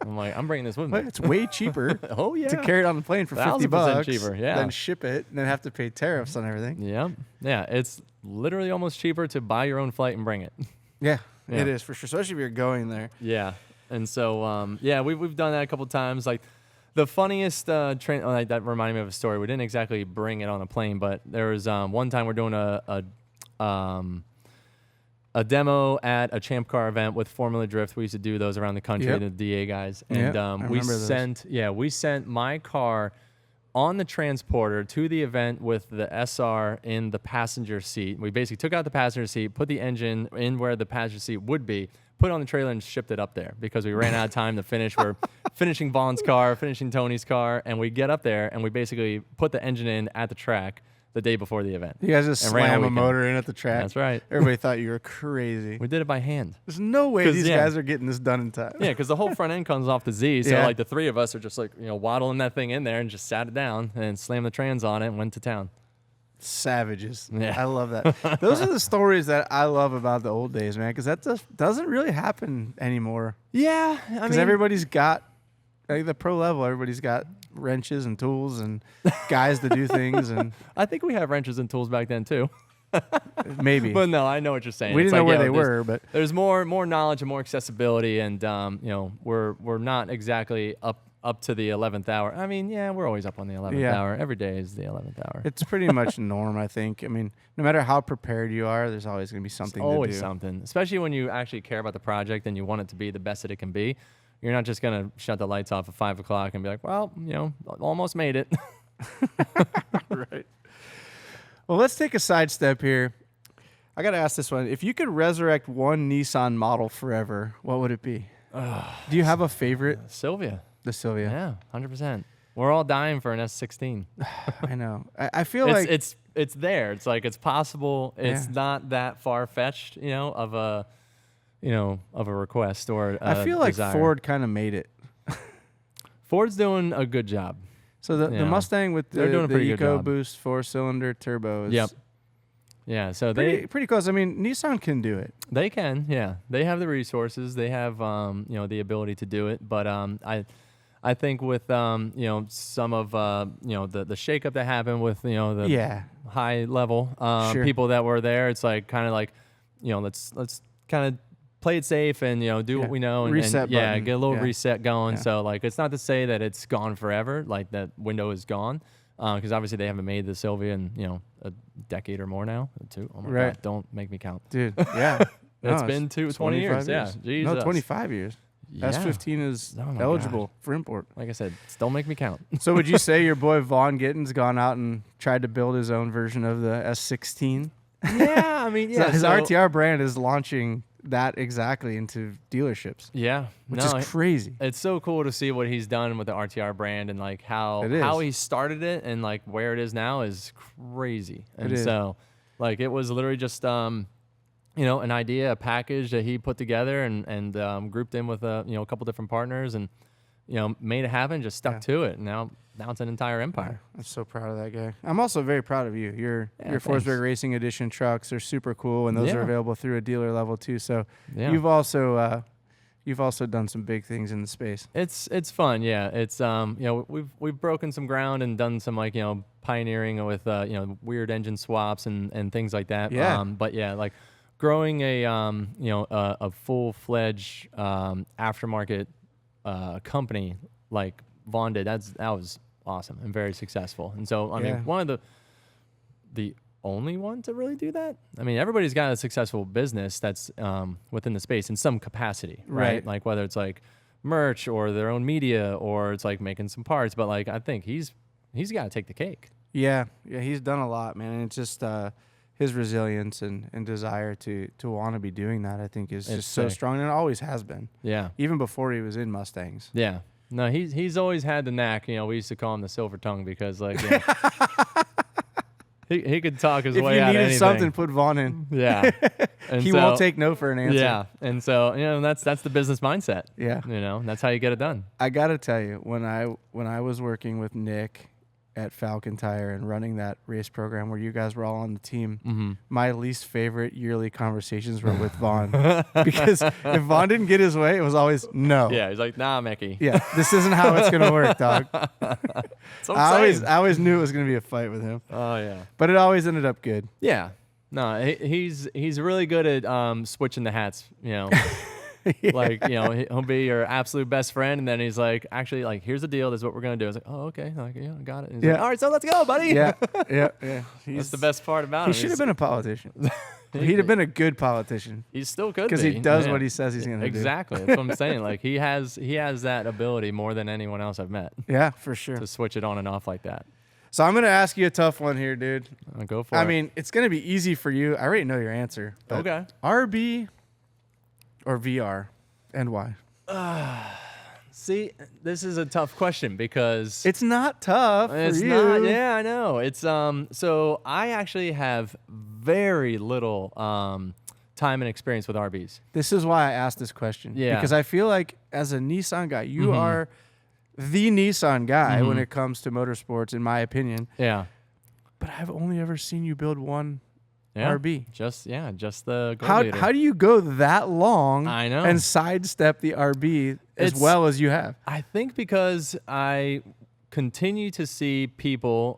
I'm like, I'm bringing this with me. It's way cheaper. Oh yeah. To carry it on the plane for $50 cheaper. Yeah. Then ship it, and then have to pay tariffs on everything. Yeah. Yeah. It's literally almost cheaper to buy your own flight and bring it. Yeah, it is for sure, especially if you're going there. Yeah. And so, we've done that a couple times. Like the funniest train, that reminded me of a story. We didn't exactly bring it on a plane, but there was one time we're doing a demo at a Champ Car event with Formula Drift. We used to do those around the country, the DA guys. And we sent my car on the transporter to the event with the SR in the passenger seat. We basically took out the passenger seat, put the engine in where the passenger seat would be, put it on the trailer and shipped it up there because we ran out of time to finish. We're finishing Vaughn's car, finishing Tony's car, and we get up there and we basically put the engine in at the track the day before the event. You guys just slam a motor in at the track. That's right. Everybody thought you were crazy. We did it by hand. There's no way these guys are getting this done in time. Yeah, because the whole front end comes off the Z, so like the three of us are just like waddling that thing in there and just sat it down and slammed the trans on it and went to town. Savages. Yeah. I love that. Those are the stories that I love about the old days, man, because that just doesn't really happen anymore. Yeah. Because everybody's got, like the pro level, everybody's got wrenches and tools and guys to do things. And I think we have wrenches and tools back then, too. Maybe. But no, I know what you're saying. We didn't know where they were, but there's more knowledge and more accessibility, and we're not exactly up to the 11th hour. I mean, we're always up on the 11th hour. Every day is the 11th hour. It's pretty much norm, I think. I mean, no matter how prepared you are, there's always going to be something to do. Always something, especially when you actually care about the project and you want it to be the best that it can be. You're not just going to shut the lights off at 5 o'clock and be like, well, almost made it. Right. Well, let's take a sidestep here. I got to ask this one. If you could resurrect one Nissan model forever, what would it be? Do you have a favorite? Sylvia. The Sylvia. Yeah, 100%. We're all dying for an S16. I know. I feel like it's there. It's like it's possible. It's not that far fetched, of a request or I feel like desire. Ford kind of made it. Ford's doing a good job. So the Mustang with the EcoBoost 4-cylinder turbo is Yeah, so pretty close. I mean, Nissan can do it. They can, yeah. They have the resources. They have the ability to do it. But I think with some of the shakeup that happened with the high level people that were there, it's like kind of like let's kind of play it safe and do what we know and reset button. get a little reset going. So like it's not to say that it's gone forever, like that window is gone, because obviously they haven't made the Sylvia in a decade or more now. 2. Oh my God, don't make me count, dude. Yeah, it's been 20 years. Yeah, no, 25 years. S15 is my eligible for import. Like I said, don't make me count. So would you say your boy Vaughn Gitten's gone out and tried to build his own version of the S16? Yeah, I mean, yeah. So his RTR brand is launching that exactly into dealerships. Yeah, which is crazy. It's so cool to see what he's done with the RTR brand and like how he started it and like where it is now is crazy. And so, like, it was literally just an idea, a package that he put together and grouped in with a couple different partners and made it happen. Just stuck to it. And now it's an entire empire. I'm so proud of that guy. I'm also very proud of you. Your Forsberg Racing Edition trucks are super cool, and those are available through a dealer level too. So you've also done some big things in the space. It's fun, yeah. It's we've broken some ground and done some pioneering with weird engine swaps and things like that. Yeah. But yeah, like growing a full-fledged aftermarket company like Vaughn did, that was awesome and very successful. And so, I mean, one of the only one to really do that. I mean, everybody's got a successful business that's within the space in some capacity, right? Like whether it's like merch or their own media or it's like making some parts. But like, I think he's got to take the cake. Yeah, he's done a lot, man. And it's just his resilience and desire to want to be doing that, I think, is just so strong, and it always has been. Yeah, even before he was in Mustangs. Yeah. No, he's always had the knack. We used to call him the silver tongue because like he could talk his way out of anything. If you needed something, put Vaughn in. Yeah, and he won't take no for an answer. Yeah, and so that's the business mindset. Yeah, that's how you get it done. I gotta tell you, when I was working with Nick at Falcon Tire and running that race program where you guys were all on the team, my least favorite yearly conversations were with Vaughn. Because if Vaughn didn't get his way, it was always no. Yeah, he's like, nah, Mickey. Yeah, this isn't how it's going to work, dog. I always knew it was going to be a fight with him. Oh, yeah. But it always ended up good. Yeah. No, he's really good at switching the hats, Like, he'll be your absolute best friend, and then he's like, actually, like, here's the deal. This is what we're going to do. I was like, oh, okay. Like, yeah, I got it. And he's like, all right, so let's go, buddy. Yeah. That's the best part about him. He should have been a politician. He'd have been a good politician. He still could be. Because he does what he says he's going to do. Exactly. That's what I'm saying. Like, he has that ability more than anyone else I've met. Yeah, for sure. To switch it on and off like that. So I'm going to ask you a tough one here, dude. Go for it. I mean, it's going to be easy for you. I already know your answer. Okay. RB or VR? And why? See, this is a tough question because it's not tough. It's not. Yeah, I know. It's So I actually have very little time and experience with RBs. This is why I asked this question. Yeah. Because I feel like as a Nissan guy, you are the Nissan guy when it comes to motorsports, in my opinion. Yeah. But I've only ever seen you build one. RB. Just the gold how leader. How do you go that long I know. And sidestep the RB as well as you have? I think because I continue to see people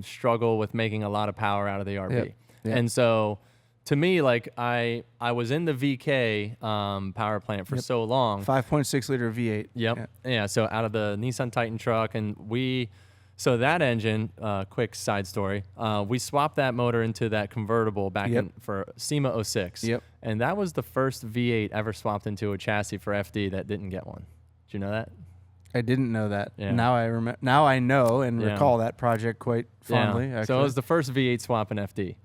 struggle with making a lot of power out of the RB. Yep. And so to me, like I was in the VK power plant for so long. 5.6 liter V8. Yep. Yeah. So out of the Nissan Titan truck, and so that engine, quick side story, we swapped that motor into that convertible back for SEMA 06. Yep. And that was the first V8 ever swapped into a chassis for FD that didn't get one. Did you know that? I didn't know that. Yeah. Now I remember. Now I know and recall that project quite fondly. Yeah. So it was the first V8 swap in FD.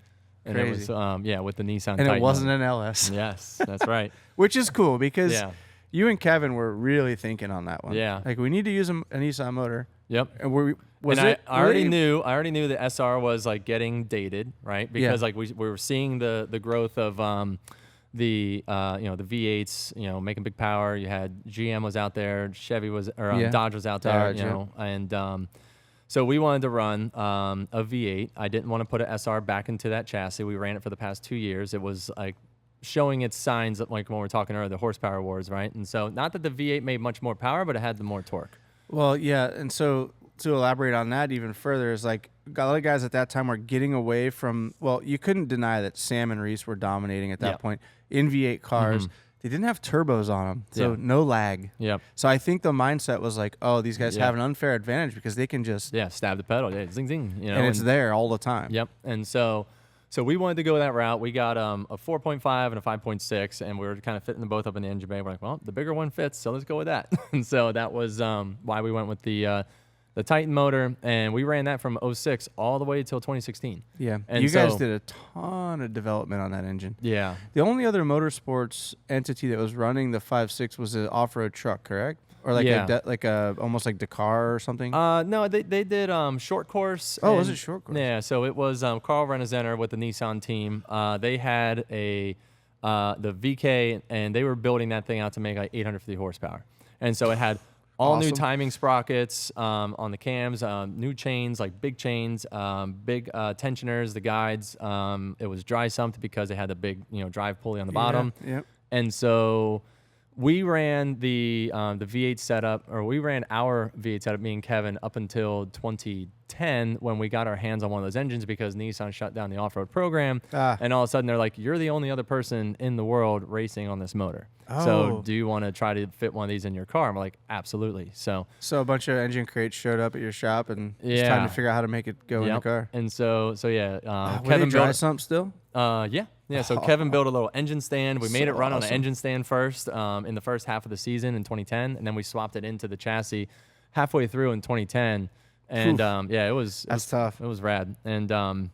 And Crazy. It was, with the Nissan And Titan it wasn't an LS. Yes, that's right. Which is cool because you and Kevin were really thinking on that one. Yeah. Like, we need to use a Nissan motor. Yep. And I already knew the SR was like getting dated, right? Because like we were seeing the growth of the V8s, making big power. You had GM was out there, Chevy was, or Dodge was out there, and so we wanted to run a V8. I didn't want to put an SR back into that chassis. We ran it for the past 2 years. It was like showing its signs, like when we were talking earlier, the horsepower wars, right? And so not that the V8 made much more power, but it had the more torque. Well, yeah, and so to elaborate on that even further is like a lot of guys at that time were getting away from, well, you couldn't deny that Sam and Reese were dominating at that point in V8 cars. They didn't have turbos on them, so no lag. Yep. So I think the mindset was like, oh, these guys have an unfair advantage because they can just stab the pedal, zing zing, and it's there all the time. Yep. And so So we wanted to go that route. We got a 4.5 and a 5.6, and we were kind of fitting them both up in the engine bay. We're like, well, the bigger one fits, so let's go with that. And so that was why we went with the Titan motor, and we ran that from 06 all the way till 2016. Yeah, and you guys did a ton of development on that engine. Yeah. The only other motorsports entity that was running the 5.6 was an off-road truck, correct? Or like a almost like Dakar or something? No, they did short course. Oh, was it short course? Yeah, so it was Carl Renazenter with the Nissan team. They had the VK, and they were building that thing out to make like 850 horsepower. And so it had all new timing sprockets on the cams, new chains, like big chains, big tensioners, the guides. It was dry sumped because it had the big drive pulley on the bottom. Yep. And so we ran the V8 setup, or we ran our V8 setup, me and Kevin, up until 2010 when we got our hands on one of those engines because Nissan shut down the off-road program. And all of a sudden they're like, you're the only other person in the world racing on this motor. So do you want to try to fit one of these in your car? I'm like, absolutely. So a bunch of engine crates showed up at your shop, and it's time to figure out how to make it go in the car. And so yeah. Kevin dry sump still? Yeah. So Kevin built a little engine stand. We made it run on an engine stand first in the first half of the season in 2010, and then we swapped it into the chassis halfway through in 2010. And it was tough. It was rad. And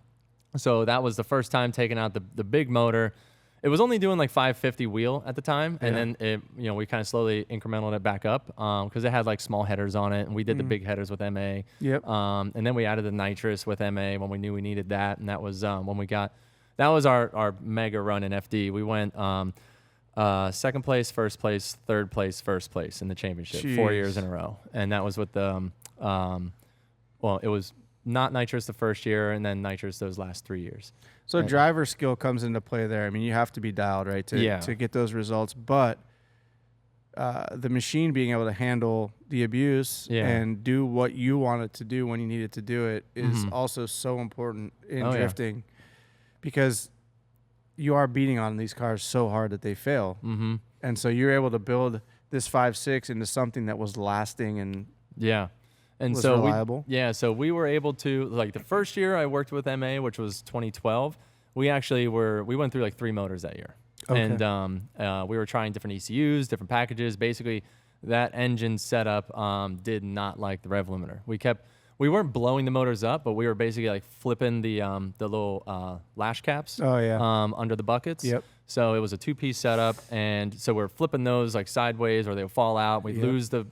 so that was the first time taking out the big motor. It was only doing like 550 wheel at the time, and then it we kind of slowly incremented it back up because it had like small headers on it, and we did the big headers with MA. Yep. And then we added the nitrous with MA when we knew we needed that, and that was when we got. That was our mega run in FD. We went second place, first place, third place, first place in the championship. Jeez. 4 years in a row. And that was with the, it was not nitrous the first year and then nitrous those last 3 years. So driver skill comes into play there. I mean, you have to be dialed, right, to get those results. But the machine being able to handle the abuse and do what you want it to do when you need it to do it is also so important in drifting. Yeah. Because you are beating on these cars so hard that they fail. Mm-hmm. And so you're able to build this 5.6 into something that was lasting and was reliable. So we were able to, like the first year I worked with MA, which was 2012, we went through like 3 motors that year. Okay. And we were trying different ECUs, different packages. Basically, that engine setup did not like the rev limiter. We weren't blowing the motors up, but we were basically like flipping the little lash caps under the buckets. Yep. So it was a 2-piece setup, and so we're flipping those like sideways, or they would fall out. We'd lose the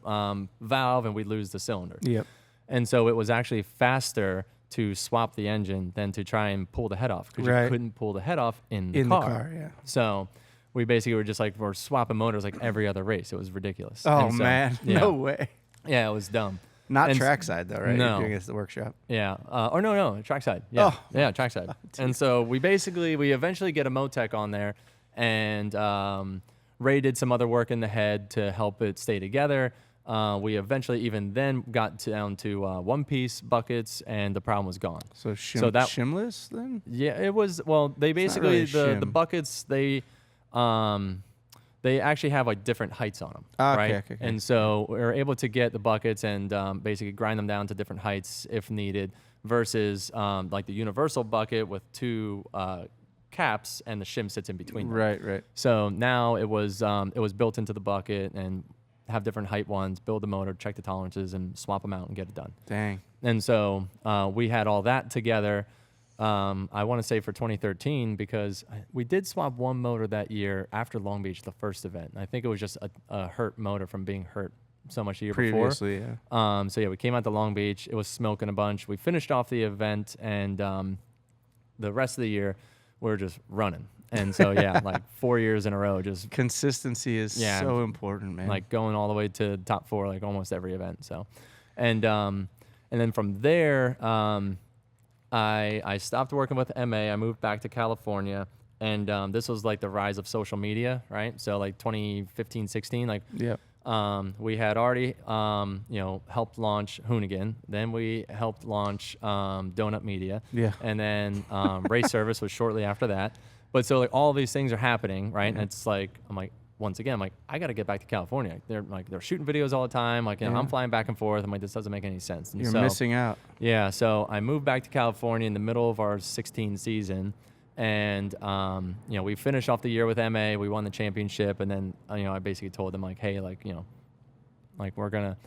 valve, and we'd lose the cylinder. Yep. And so it was actually faster to swap the engine than to try and pull the head off because you couldn't pull the head off in the car. Yeah. So we basically were just like we're swapping motors like every other race. It was ridiculous. Oh man, no way. Yeah, it was dumb. Not trackside though, right? No. You're doing it at the workshop. Yeah. No, trackside. Yeah. Oh. Yeah, trackside. And so we eventually get a Motec on there, and Ray did some other work in the head to help it stay together. We eventually even then got down to 1-piece buckets, and the problem was gone. So shimless then? Yeah, it was. Well, they basically the buckets they actually have like different heights on them, right? Okay. And so we're able to get the buckets and basically grind them down to different heights if needed, versus like the universal bucket with 2 caps and the shim sits in between them. Right. So now it was built into the bucket and have different height ones, build the motor, check the tolerances, and swap them out and get it done. Dang. And so we had all that together. I want to say for 2013 because we did swap one motor that year after Long Beach, the first event. I think it was just a hurt motor from being hurt so much the year previously, before. So we came out to Long Beach. It was smoking a bunch. We finished off the event, and the rest of the year we were just running. And so like 4 years in a row, just consistency is so important, man. Like going all the way to top 4, like almost every event. So, and then from there. I stopped working with MA. I moved back to California, and this was like the rise of social media, right? So like 2015, 16, like we had already helped launch Hoonigan. Then we helped launch Donut Media, and then Race Service was shortly after that. But so like all of these things are happening, right? And it's like once again, I got to get back to California. They're shooting videos all the time. Like, I'm flying back and forth. I'm like, this doesn't make any sense. And You're missing out. Yeah. So I moved back to California in the middle of our 16 season, And we finished off the year with MA. We won the championship, and then I basically told them like, hey, like we're gonna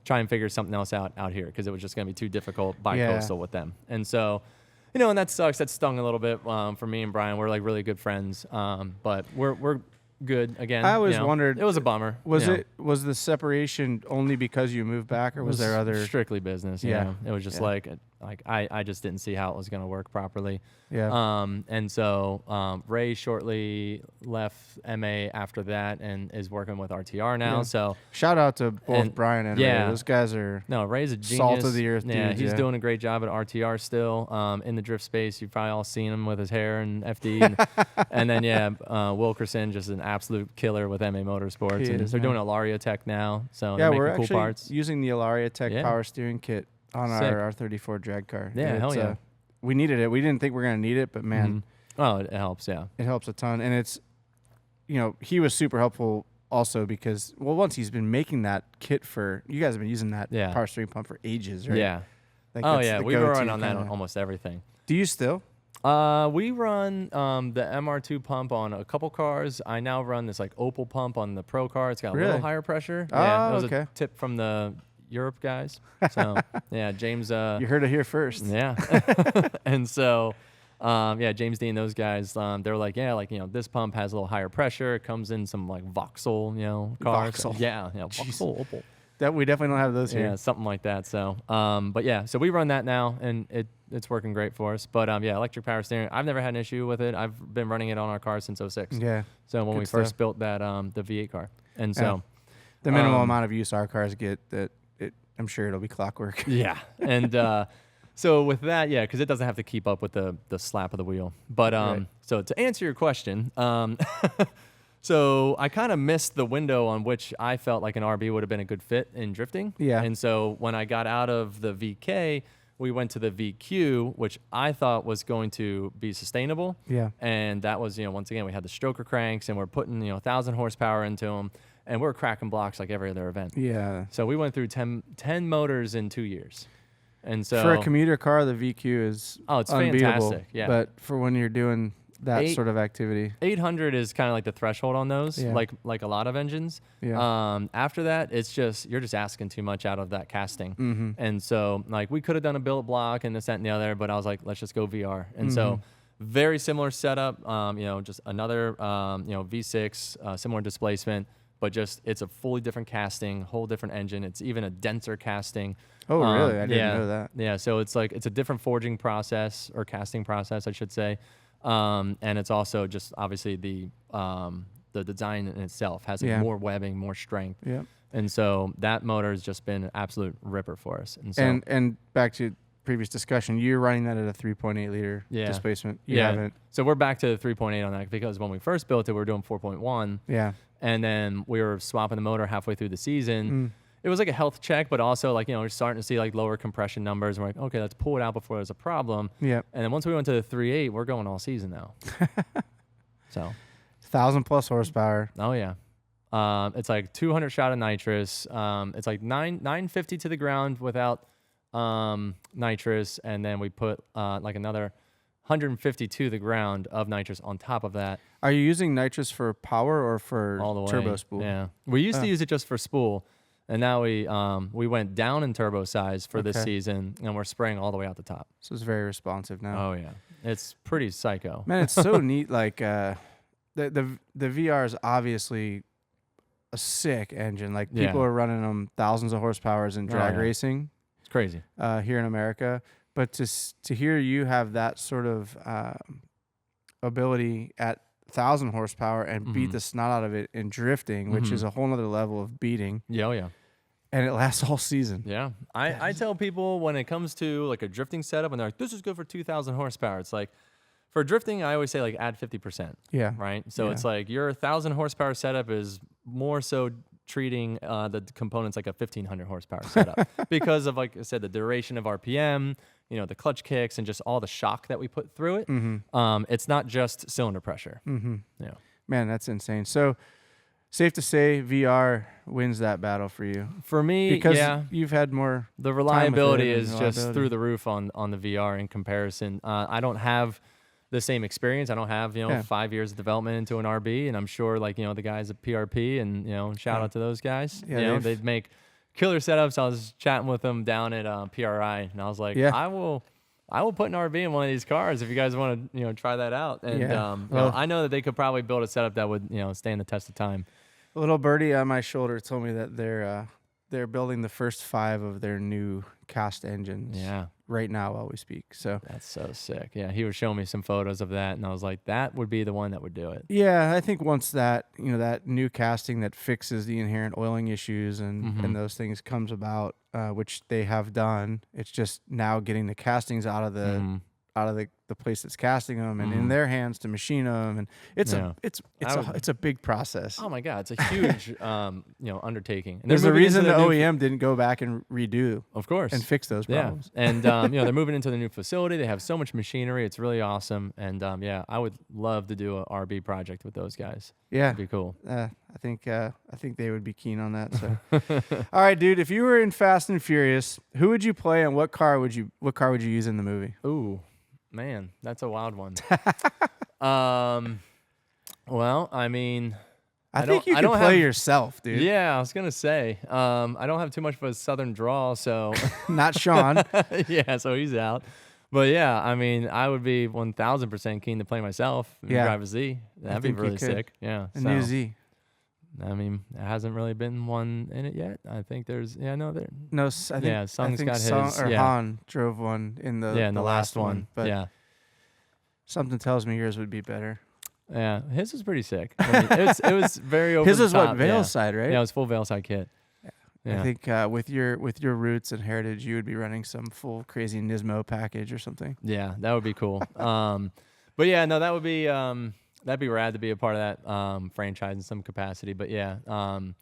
try and figure something else out here because it was just gonna be too difficult bi-coastal with them. And so, and that sucks. That stung a little bit for me and Brian. We're like really good friends, but we're good again. I always wondered. It was a bummer. Was the separation only because you moved back, or was there other strictly business? Yeah, it was just like I just didn't see how it was going to work properly. Yeah. And so Ray shortly left MA after that and is working with RTR now. Yeah. So shout out to both Brian and Ray. Those guys are Ray's a genius. Salt of the earth. Yeah, dudes, he's doing a great job at RTR still. In the drift space, you've probably all seen him with his hair and FD. and then Wilkerson, just an absolute killer with MA Motorsports. They're doing Ilaria Tech now, so they're making cool parts. Using the Ilaria Tech power steering kit on our R34 drag car. Yeah, hell yeah. We needed it. We didn't think we were going to need it, but man. Oh, it helps, yeah. It helps a ton. And it's, he was super helpful also because, once he's been making that kit you guys have been using that power steering pump for ages, right? Yeah. Like we run on that on almost everything. Do you still? We run the MR2 pump on a couple cars. I now run this like Opal pump on the Pro car. It's got a little higher pressure. Yeah, that was a tip from the Europe guys. So James. You heard it here first. Yeah. And so, James Dean, those guys, they're like, this pump has a little higher pressure. It comes in some like Vauxhall, cars. Vauxhall. Yeah, Vauxhall Opal. That we definitely don't have those here. Yeah, something like that. So, so we run that now, and it's working great for us. But electric power steering, I've never had an issue with it. I've been running it on our car since 06. Yeah. So when we first built that the V8 car, and so the minimal amount of use our cars get, I'm sure it'll be clockwork. Yeah, and so with that, because it doesn't have to keep up with the slap of the wheel. But so to answer your question, so I kind of missed the window on which I felt like an RB would have been a good fit in drifting. Yeah. And so when I got out of the VK, we went to the VQ, which I thought was going to be sustainable. Yeah. And that was, once again, we had the stroker cranks and we're putting, 1,000 horsepower into them. And we're cracking blocks like every other event. Yeah. So we went through 10 motors in 2 years. And so for a commuter car, the VQ is it's unbeatable. fantastic. Yeah. But for when you're doing that sort of activity, 800 is kind of like the threshold on those, Yeah. like a lot of engines. Yeah. After that, you're just asking too much out of that casting. Mm-hmm. And so like we could have done a billet block and this, that, and the other, but I was like, let's just go VR. And so very similar setup, just another, V6, similar displacement, but just it's a fully different casting, whole different engine. It's even a denser casting. Oh, really? I didn't know that. Yeah, so it's a different forging process or casting process, I should say. And it's also just obviously the design in itself has more webbing, more strength. Yeah. And so that motor has just been an absolute ripper for us. And so and back to previous discussion, you're running that at a 3.8 liter displacement. You haven't. So we're back to the 3.8 on that because when we first built it, we were doing 4.1. Yeah. And then we were swapping the motor halfway through the season. It was like a health check, but also like, we're starting to see like lower compression numbers. We're like, okay, let's pull it out before there's a problem. Yeah. And then once we went to the 3.8, we're going all season now. So 1,000 plus horsepower. Oh yeah. It's like 200 shot of nitrous. It's like 950 to the ground without nitrous, and then we put like another 150 to the ground of nitrous on top of that. Are you using nitrous for power or for all the way. turbo spool? Yeah, we used to use it just for spool, and now we went down in turbo size for this season, and we're spraying all the way out the top. So it's very responsive now. Oh yeah, it's pretty psycho. Man, it's so neat. Like the VR is obviously a sick engine. Like people are running them thousands of horsepowers in drag racing. It's crazy here in America. But to hear you have that sort of ability at 1,000 horsepower and beat the snot out of it in drifting, which is a whole nother level of beating. Yeah, oh yeah. And it lasts all season. Yeah. I tell people when it comes to like a drifting setup and they're like, this is good for 2,000 horsepower. It's like, for drifting, I always say like add 50%. Yeah. Right? So it's like your 1,000 horsepower setup is more so treating the components like a 1,500 horsepower setup because of, like I said, the duration of RPM, the clutch kicks and just all the shock that we put through it. It's not just cylinder pressure. Yeah. Man, that's insane. So safe to say VR wins that battle for you. For me, because you've had more. The reliability is just through the roof on the VR in comparison. I don't have the same experience. I don't have, 5 years of development into an RB, and I'm sure like, the guys at PRP and, shout out to those guys. Yeah, they'd make killer setups. I was chatting with them down at PRI, and I was like, I will put an RB in one of these cars if you guys want to, try that out. And I know that they could probably build a setup that would, stand the test of time. A little birdie on my shoulder told me that they're building the first 5 of their new cast engines. Yeah. Right now while we speak. So that's so sick. Yeah, he was showing me some photos of that, and I was like, that would be the one that would do it. Yeah, I think once that that new casting that fixes the inherent oiling issues and those things comes about, which they have done, it's just now getting the castings out of the place that's casting them and in their hands to machine them, and it's a big process. Oh my God, it's a huge undertaking. And there's a reason the OEM didn't go back and redo, of course, and fix those problems. Yeah. And they're moving into the new facility. They have so much machinery. It's really awesome. And I would love to do a RB project with those guys. Yeah, it'd be cool. I think they would be keen on that. So, all right, dude. If you were in Fast and Furious, who would you play, and what car would you use in the movie? Ooh. Man, that's a wild one. Well, I mean, I think you can play yourself, dude. Yeah, I was gonna say, I don't have too much of a southern drawl, so not Sean. Yeah, so he's out. But yeah, I mean, I would be 1,000% keen to play myself. Yeah, drive a Z. That'd be really sick. Yeah, a new Z. I mean, there hasn't really been one in it yet. I think there's, No, I think, Sung's got his. Han drove one in the last one. But yeah, something tells me yours would be better. Yeah, his was pretty sick. I mean, it was very over his the was top. What, Veilside, right? Yeah, it was full Veilside kit. Yeah. I think with your roots and heritage, you would be running some full crazy Nismo package or something. Yeah, that would be cool. But yeah, no, that would be that'd be rad to be a part of that franchise in some capacity. But yeah, so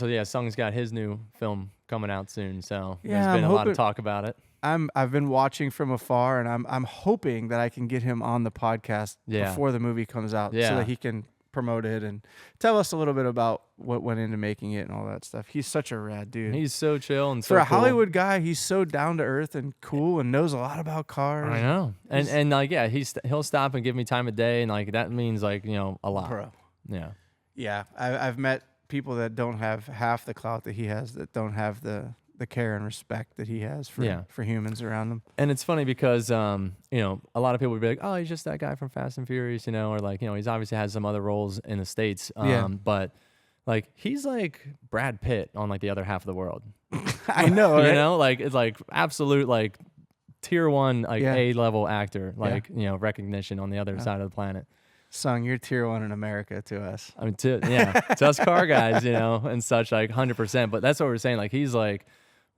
yeah, Sung's got his new film coming out soon, so there's been a lot of talk about it. I've been watching from afar, and I'm hoping that I can get him on the podcast before the movie comes out, so that he can promote it and tell us a little bit about what went into making it and all that stuff. He's such a rad dude. He's so chill and for a cool. Hollywood guy. He's so down to earth and cool and knows a lot about cars. I know, and like he'll stop and give me time of day, and like that means like a lot. Bro. Yeah. I've met people that don't have half the clout that he has, that don't have the care and respect that he has for humans around him. And it's funny because, a lot of people would be like, oh, he's just that guy from Fast and Furious, or like, he's obviously has some other roles in the States. But like, he's like Brad Pitt on like the other half of the world. I know, right? Like it's like absolute, like tier 1, like A-level actor, like, recognition on the other side of the planet. Sung, you're tier 1 in America to us. I mean, to us car guys, and such, like 100%. But that's what we're saying. Like, he's like,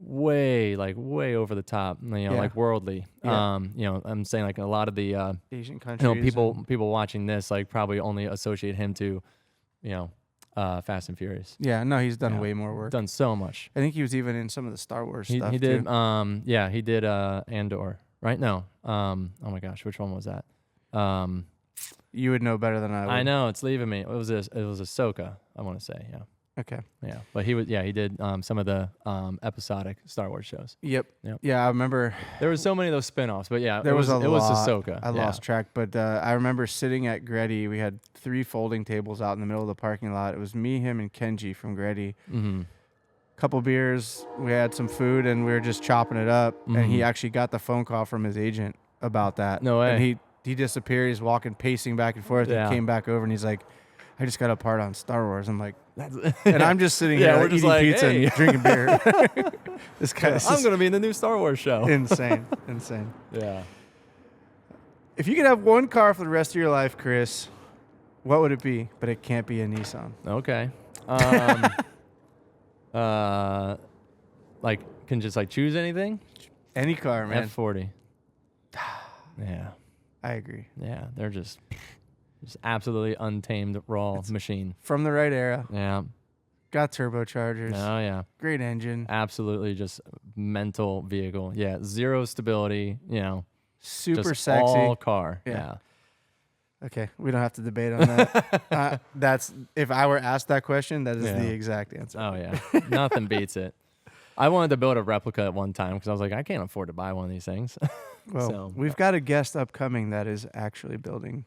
way over the top, like worldly. I'm saying like a lot of the Asian countries, people watching this like probably only associate him to Fast and Furious. Yeah, no, he's done way more work. Done so much. I think he was even in some of the Star Wars stuff. He did. Too. He did Andor, right? No. Oh my gosh, which one was that? You would know better than I would. I know, it's leaving me. It was Ahsoka, I want to say. Yeah. Okay. Yeah, but he did some of the episodic Star Wars shows. Yep. Yeah, I remember. There were so many of those spinoffs, but yeah, it was Ahsoka. I lost track, but I remember sitting at Gretty. We had 3 folding tables out in the middle of the parking lot. It was me, him, and Kenji from Gretty. Mm-hmm. Couple beers, we had some food, and we were just chopping it up. Mm-hmm. And he actually got the phone call from his agent about that. No way. And he disappeared. He's pacing back and forth. Yeah. And came back over, and he's like, I just got a part on Star Wars. I'm like, and I'm just sitting here we're just eating pizza and drinking beer. This guy, I'm going to be in the new Star Wars show. Insane. Yeah. If you could have one car for the rest of your life, Chris, what would it be? But it can't be a Nissan. Okay. Like, can just like choose anything? Any car, man. F40. Yeah. I agree. Yeah, they're just absolutely untamed raw machine. From the right era. Yeah. Got turbochargers. Oh, yeah. Great engine. Absolutely just mental vehicle. Yeah, zero stability, Super just sexy. all car. Yeah. Okay, we don't have to debate on that. That's if I were asked that question, that is the exact answer. Oh, yeah. Nothing beats it. I wanted to build a replica at one time because I was like, I can't afford to buy one of these things. Well, So, we've got a guest upcoming that is actually building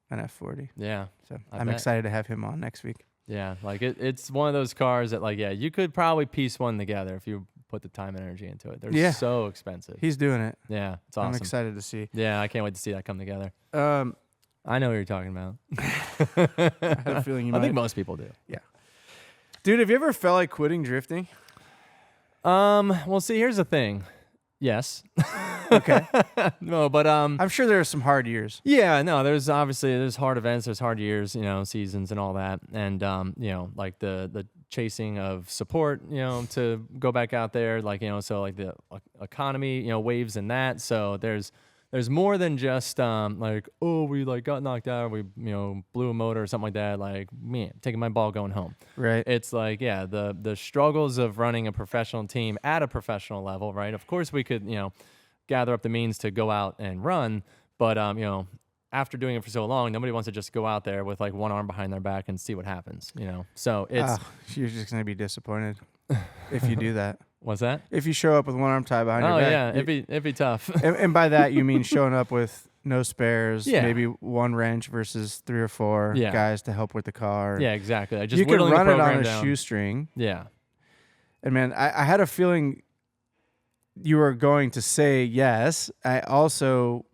an F40. yeah. So I I'm bet. excited to have him on next week. Yeah, like it's one of those cars that, like, yeah, you could probably piece one together if you put the time and energy into it. They're so expensive. He's doing it. Yeah, it's awesome. I'm excited to see. Yeah, I can't wait to see that come together. I I know what you're talking about. had a feeling you I might. think most people do. Dude, have you ever felt like quitting drifting? Well, see, here's the thing. Yes. Okay. No, but I'm sure there are some hard years. yeah, no, there's hard events, there's hard years, seasons and all that. And like the chasing of support, to go back out there, like, so like the economy, waves and that. So there's more than just like, oh, we like got knocked out, we blew a motor or something like that, like, man, taking my ball going home. Right. It's like, yeah, the struggles of running a professional team at a professional level, right? Of course we could, gather up the means to go out and run, but after doing it for so long, nobody wants to just go out there with like one arm behind their back and see what happens, So it's You're just gonna be disappointed if you do that. what's that? If you show up with one arm tied behind your Oh back. yeah, it'd be tough. And by that you mean showing up with no spares, Yeah. maybe one wrench versus 3 or 4 Yeah. guys to help with the car. Yeah, exactly. I just You could whittling the run it on program a down. shoestring. Yeah. And man, I had a feeling you were going to say yes. I also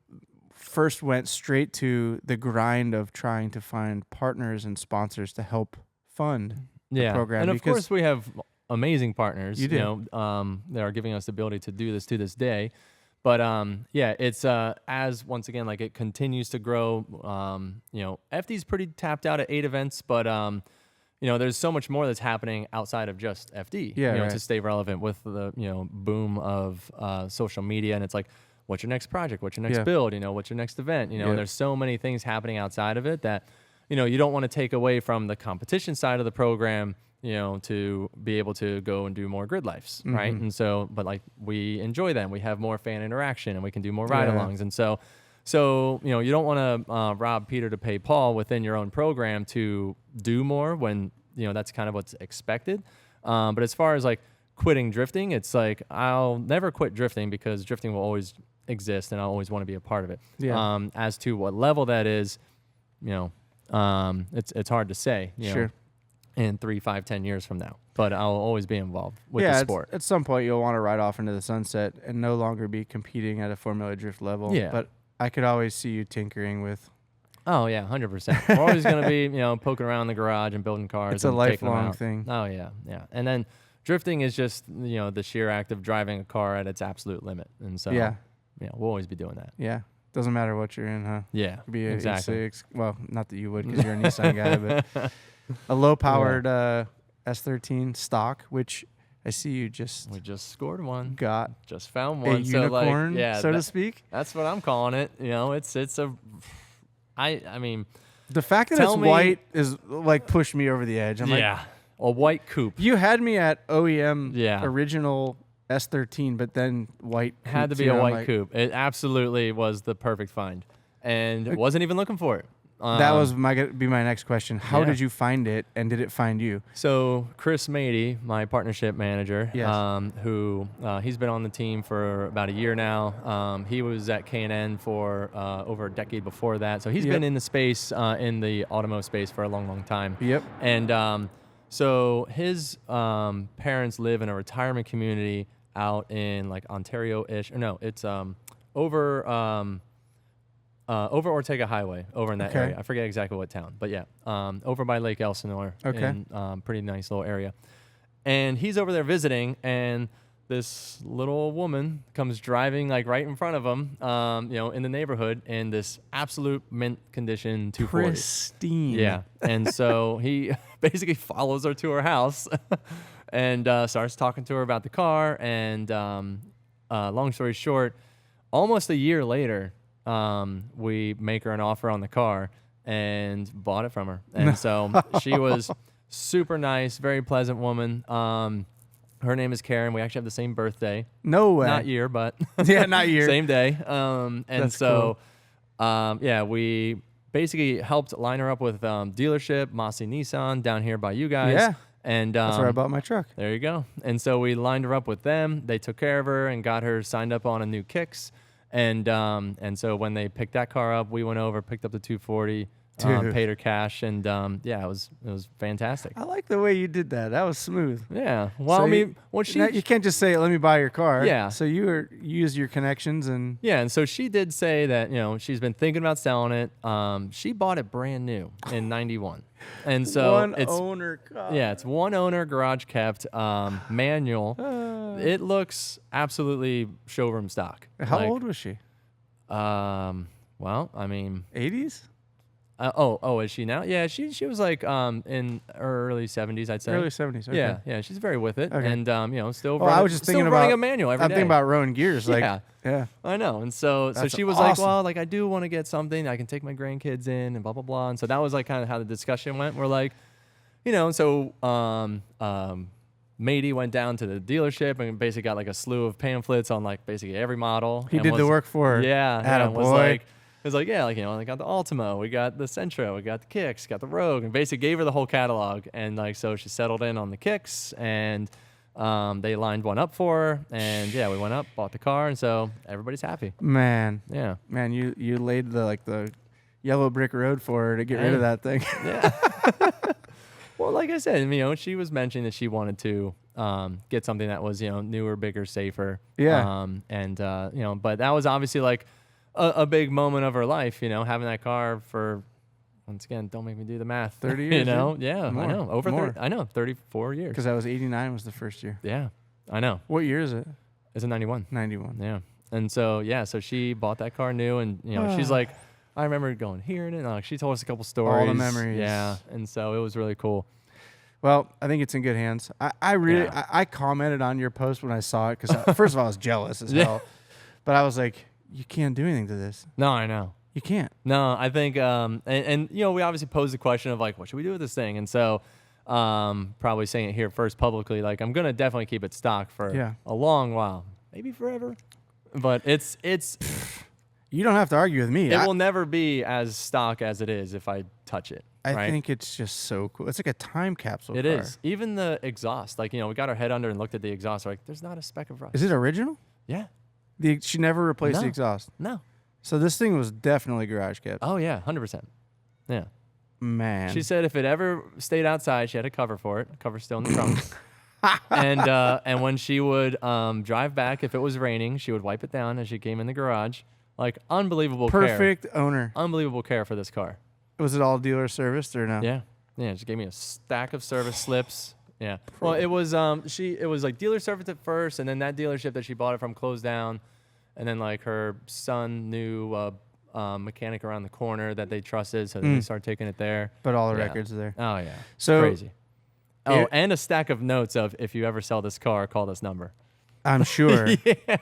first went straight to the grind of trying to find partners and sponsors to help fund the program. And of because course we have amazing partners, You do. that are giving us the ability to do this to this day. But yeah, it's as once again, like, it continues to grow. FD's pretty tapped out at 8 events, but there's so much more that's happening outside of just FD. Yeah, right. To stay relevant with the boom of social media, and it's like, what's your next project? What's your next Yeah. build? What's your next event? Yeah. And there's so many things happening outside of it that you don't want to take away from the competition side of the program, to be able to go and do more grid lives, right? Mhm. And so, but like, we enjoy them. We have more fan interaction, and we can do more Yeah. ride-alongs. And so you don't want to rob Peter to pay Paul within your own program to do more when that's kind of what's expected. But as far as like quitting drifting, it's like, I'll never quit drifting because drifting will always exist, and I'll always want to be a part of it. Yeah. As to what level that is, it's hard to say. Sure. In 3, 5, 10 years from now, but I'll always be involved with the yeah, sport. at some point you'll want to ride off into the sunset and no longer be competing at a Formula Drift level. Yeah. But I could always see you tinkering with. Oh yeah, 100%. We're always going to be, poking around the garage and building cars. It's a and taking them lifelong out. thing. Oh yeah, yeah. And then drifting is just, the sheer act of driving a car at its absolute limit. And so Yeah. we'll always be doing that. Yeah. Doesn't matter what you're in, huh? Yeah, Could be a exactly. E6. Well, not that you would because you're a Nissan guy, but a low-powered S13 stock, which I see you just We just scored one. got Just found a one. So unicorn, like, yeah, so to speak. that's what I'm calling it. It's a. I mean, The fact that Tell it's me- white is like pushed me over the edge. I'm like, yeah, a white coupe. you had me at OEM Yeah. original S13, but then white Had to coupe be too. a I'm white like, coupe. It absolutely was the perfect find, and wasn't even looking for it. That was my next question. How yeah. did you find it, and did it find you? So Chris Mady, my partnership manager, Yes. who he's been on the team for about a year now. He was at K&N for over a decade before that. So he's Yep. been in the space, in the automotive space for a long, long time. Yep. And so his parents live in a retirement community out in like Ontario-ish. Or no, it's over Ortega Highway, over in that Okay. area. I forget exactly what town, but yeah, over by Lake Elsinore. Okay. In, pretty nice little area. And he's over there visiting, and this little woman comes driving like right in front of him, in the neighborhood, in this absolute mint condition 240. Pristine. Yeah. And so he basically follows her to her house and starts talking to her about the car. And long story short, almost a year later, we make her an offer on the car and bought it from her. And so she was super nice, very pleasant woman. Her name is Karen. We actually have the same birthday. No way. Not year, but Yeah, not year. same day. And That's so, we basically helped line her up with dealership, Mossy Nissan, down here by you guys. Yeah. And That's where I bought my truck. There you go. And so we lined her up with them. They took care of her and got her signed up on a new Kicks. And so when they picked that car up, we went over, picked up the 240, paid her cash, and yeah, it was fantastic. I like the way you did that. That was smooth. Yeah. Well, So I mean, you can't just say, "Let me buy your car." Yeah. So you use your connections and yeah, and so she did say that she's been thinking about selling it. She bought it brand new in '91, and so it's owner car. yeah, it's one owner, garage kept, manual. It looks absolutely showroom stock. How old was she? Well, I mean, 80s. Is she now? Yeah, she was like in her early 70s, I'd say. Early 70s. Okay. Yeah, she's very with it, Okay. and still. Well, I was just thinking still about running a manual every I'm day. thinking about rowing gears. Like, yeah. I know, and so That's she was awesome. like, well, like I do want to get something I can take my grandkids in, and blah blah blah, and so that was like kind of how the discussion went. We're like, so Matey went down to the dealership and basically got like a slew of pamphlets on like basically every model. He and did the work for her. Yeah, Atta and was boy. like. It was like, yeah, like, I got the Ultimo, we got the Sentra, we got the Kicks, got the Rogue, and basically gave her the whole catalog. And like, so she settled in on the Kicks, and they lined one up for her, and yeah, we went up, bought the car, and so everybody's happy. Man, Yeah. you laid the yellow brick road for her to get rid of that thing. Yeah. Well, like I said, she was mentioning that she wanted to get something that was, newer, bigger, safer. Yeah. But that was obviously like a big moment of her life, having that car for, once again, don't make me do the math. 30 years. Yeah, More. I know. Over More. 30, I know, 34 years. Because that was 89 was the first year. Yeah, I know. What year is it? It's a 91. 91. Yeah. And so, so she bought that car new, and, she's like, I remember going here, and she told us a couple stories. All the memories. Yeah. And so it was really cool. Well, I think it's in good hands. I commented on your post when I saw it because first of all I was jealous as hell, but I was like, you can't do anything to this. No, I know. You can't. No, I think, and we obviously posed the question of like, what should we do with this thing? And so, probably saying it here first publicly, like I'm gonna definitely keep it stock for a long while, maybe forever. But it's You don't have to argue with me. it will never be as stock as it is if I touch it. I right? think it's just so cool. It's like a time capsule. It car. is. Even the exhaust, like we got our head under and looked at the exhaust. We're like, there's not a speck of rust. Is it original? Yeah. She never replaced the No. exhaust. No. So this thing was definitely garage kept. Oh yeah, 100%. Yeah. Man. She said if it ever stayed outside, she had a cover for it. Cover's still in the trunk. And when she would drive back, if it was raining, she would wipe it down as she came in the garage. Like unbelievable Perfect owner. Unbelievable care for this car. Was it all dealer serviced or no? Yeah. Yeah, she gave me a stack of service slips. Yeah. Well, it was like dealer service at first, and then that dealership that she bought it from closed down, and then like her son knew mechanic around the corner that they trusted, so then they started taking it there. But all the records are there. Oh yeah. So crazy. Oh, and a stack of notes of if you ever sell this car, call this number. I'm sure.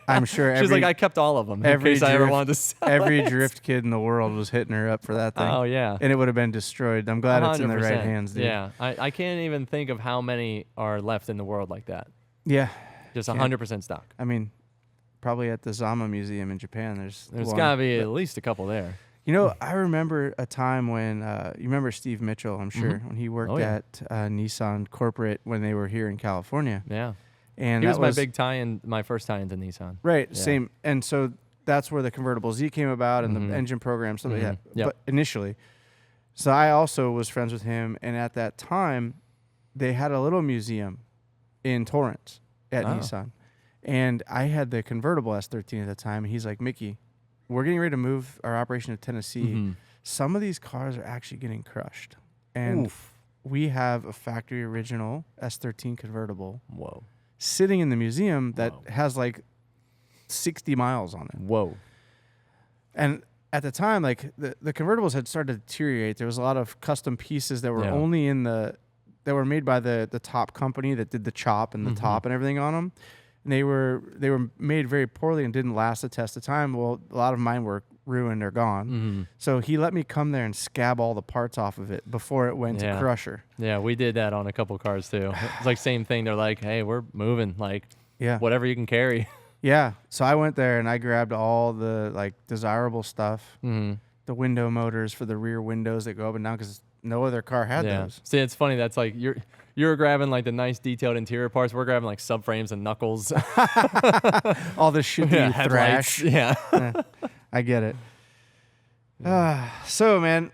I'm sure. She's like, I kept all of them in case I ever wanted to sell Every it. drift kid in the world was hitting her up for that thing. Oh yeah. And it would have been destroyed. I'm glad it's in the right 100%. hands, dude. Yeah. I can't even think of how many are left in the world like that. Yeah. Just 100% stock. I mean, probably at the Zama Museum in Japan, there's one. got to be at least a couple there. I remember a time when, you remember Steve Mitchell, I'm sure, when he worked at Nissan Corporate when they were here in California. Yeah. And He was that my big tie-in, my first tie-in to Nissan. Right, Yeah. same. And so that's where the convertible Z came about and the engine program, stuff like that. Yep. But initially. So I also was friends with him. And at that time, they had a little museum in Torrance at Nissan. And I had the convertible S13 at the time. And he's like, Mickey, we're getting ready to move our operation to Tennessee. Some of these cars are actually getting crushed. And we have a factory original S13 convertible. Whoa. Sitting in the museum that has like 60 miles on it. Whoa. And at the time, like the convertibles had started to deteriorate. There was a lot of custom pieces that were only that were made by the top company that did the chop and the top and everything on them. And they were made very poorly and didn't last the test of time. Well, a lot of mine were ruined or gone. So he let me come there and scab all the parts off of it before it went to crusher. Yeah, we did that on a couple cars too. It's like same thing. They're like, hey, we're moving. Like, whatever you can carry. Yeah. So I went there and I grabbed all the like desirable stuff. The window motors for the rear windows that go up and down because no other car had those. See, it's funny. That's like you were grabbing like the nice detailed interior parts. We're grabbing like subframes and knuckles. All the shit that you headlights. thrash. Yeah. I get it. So, man,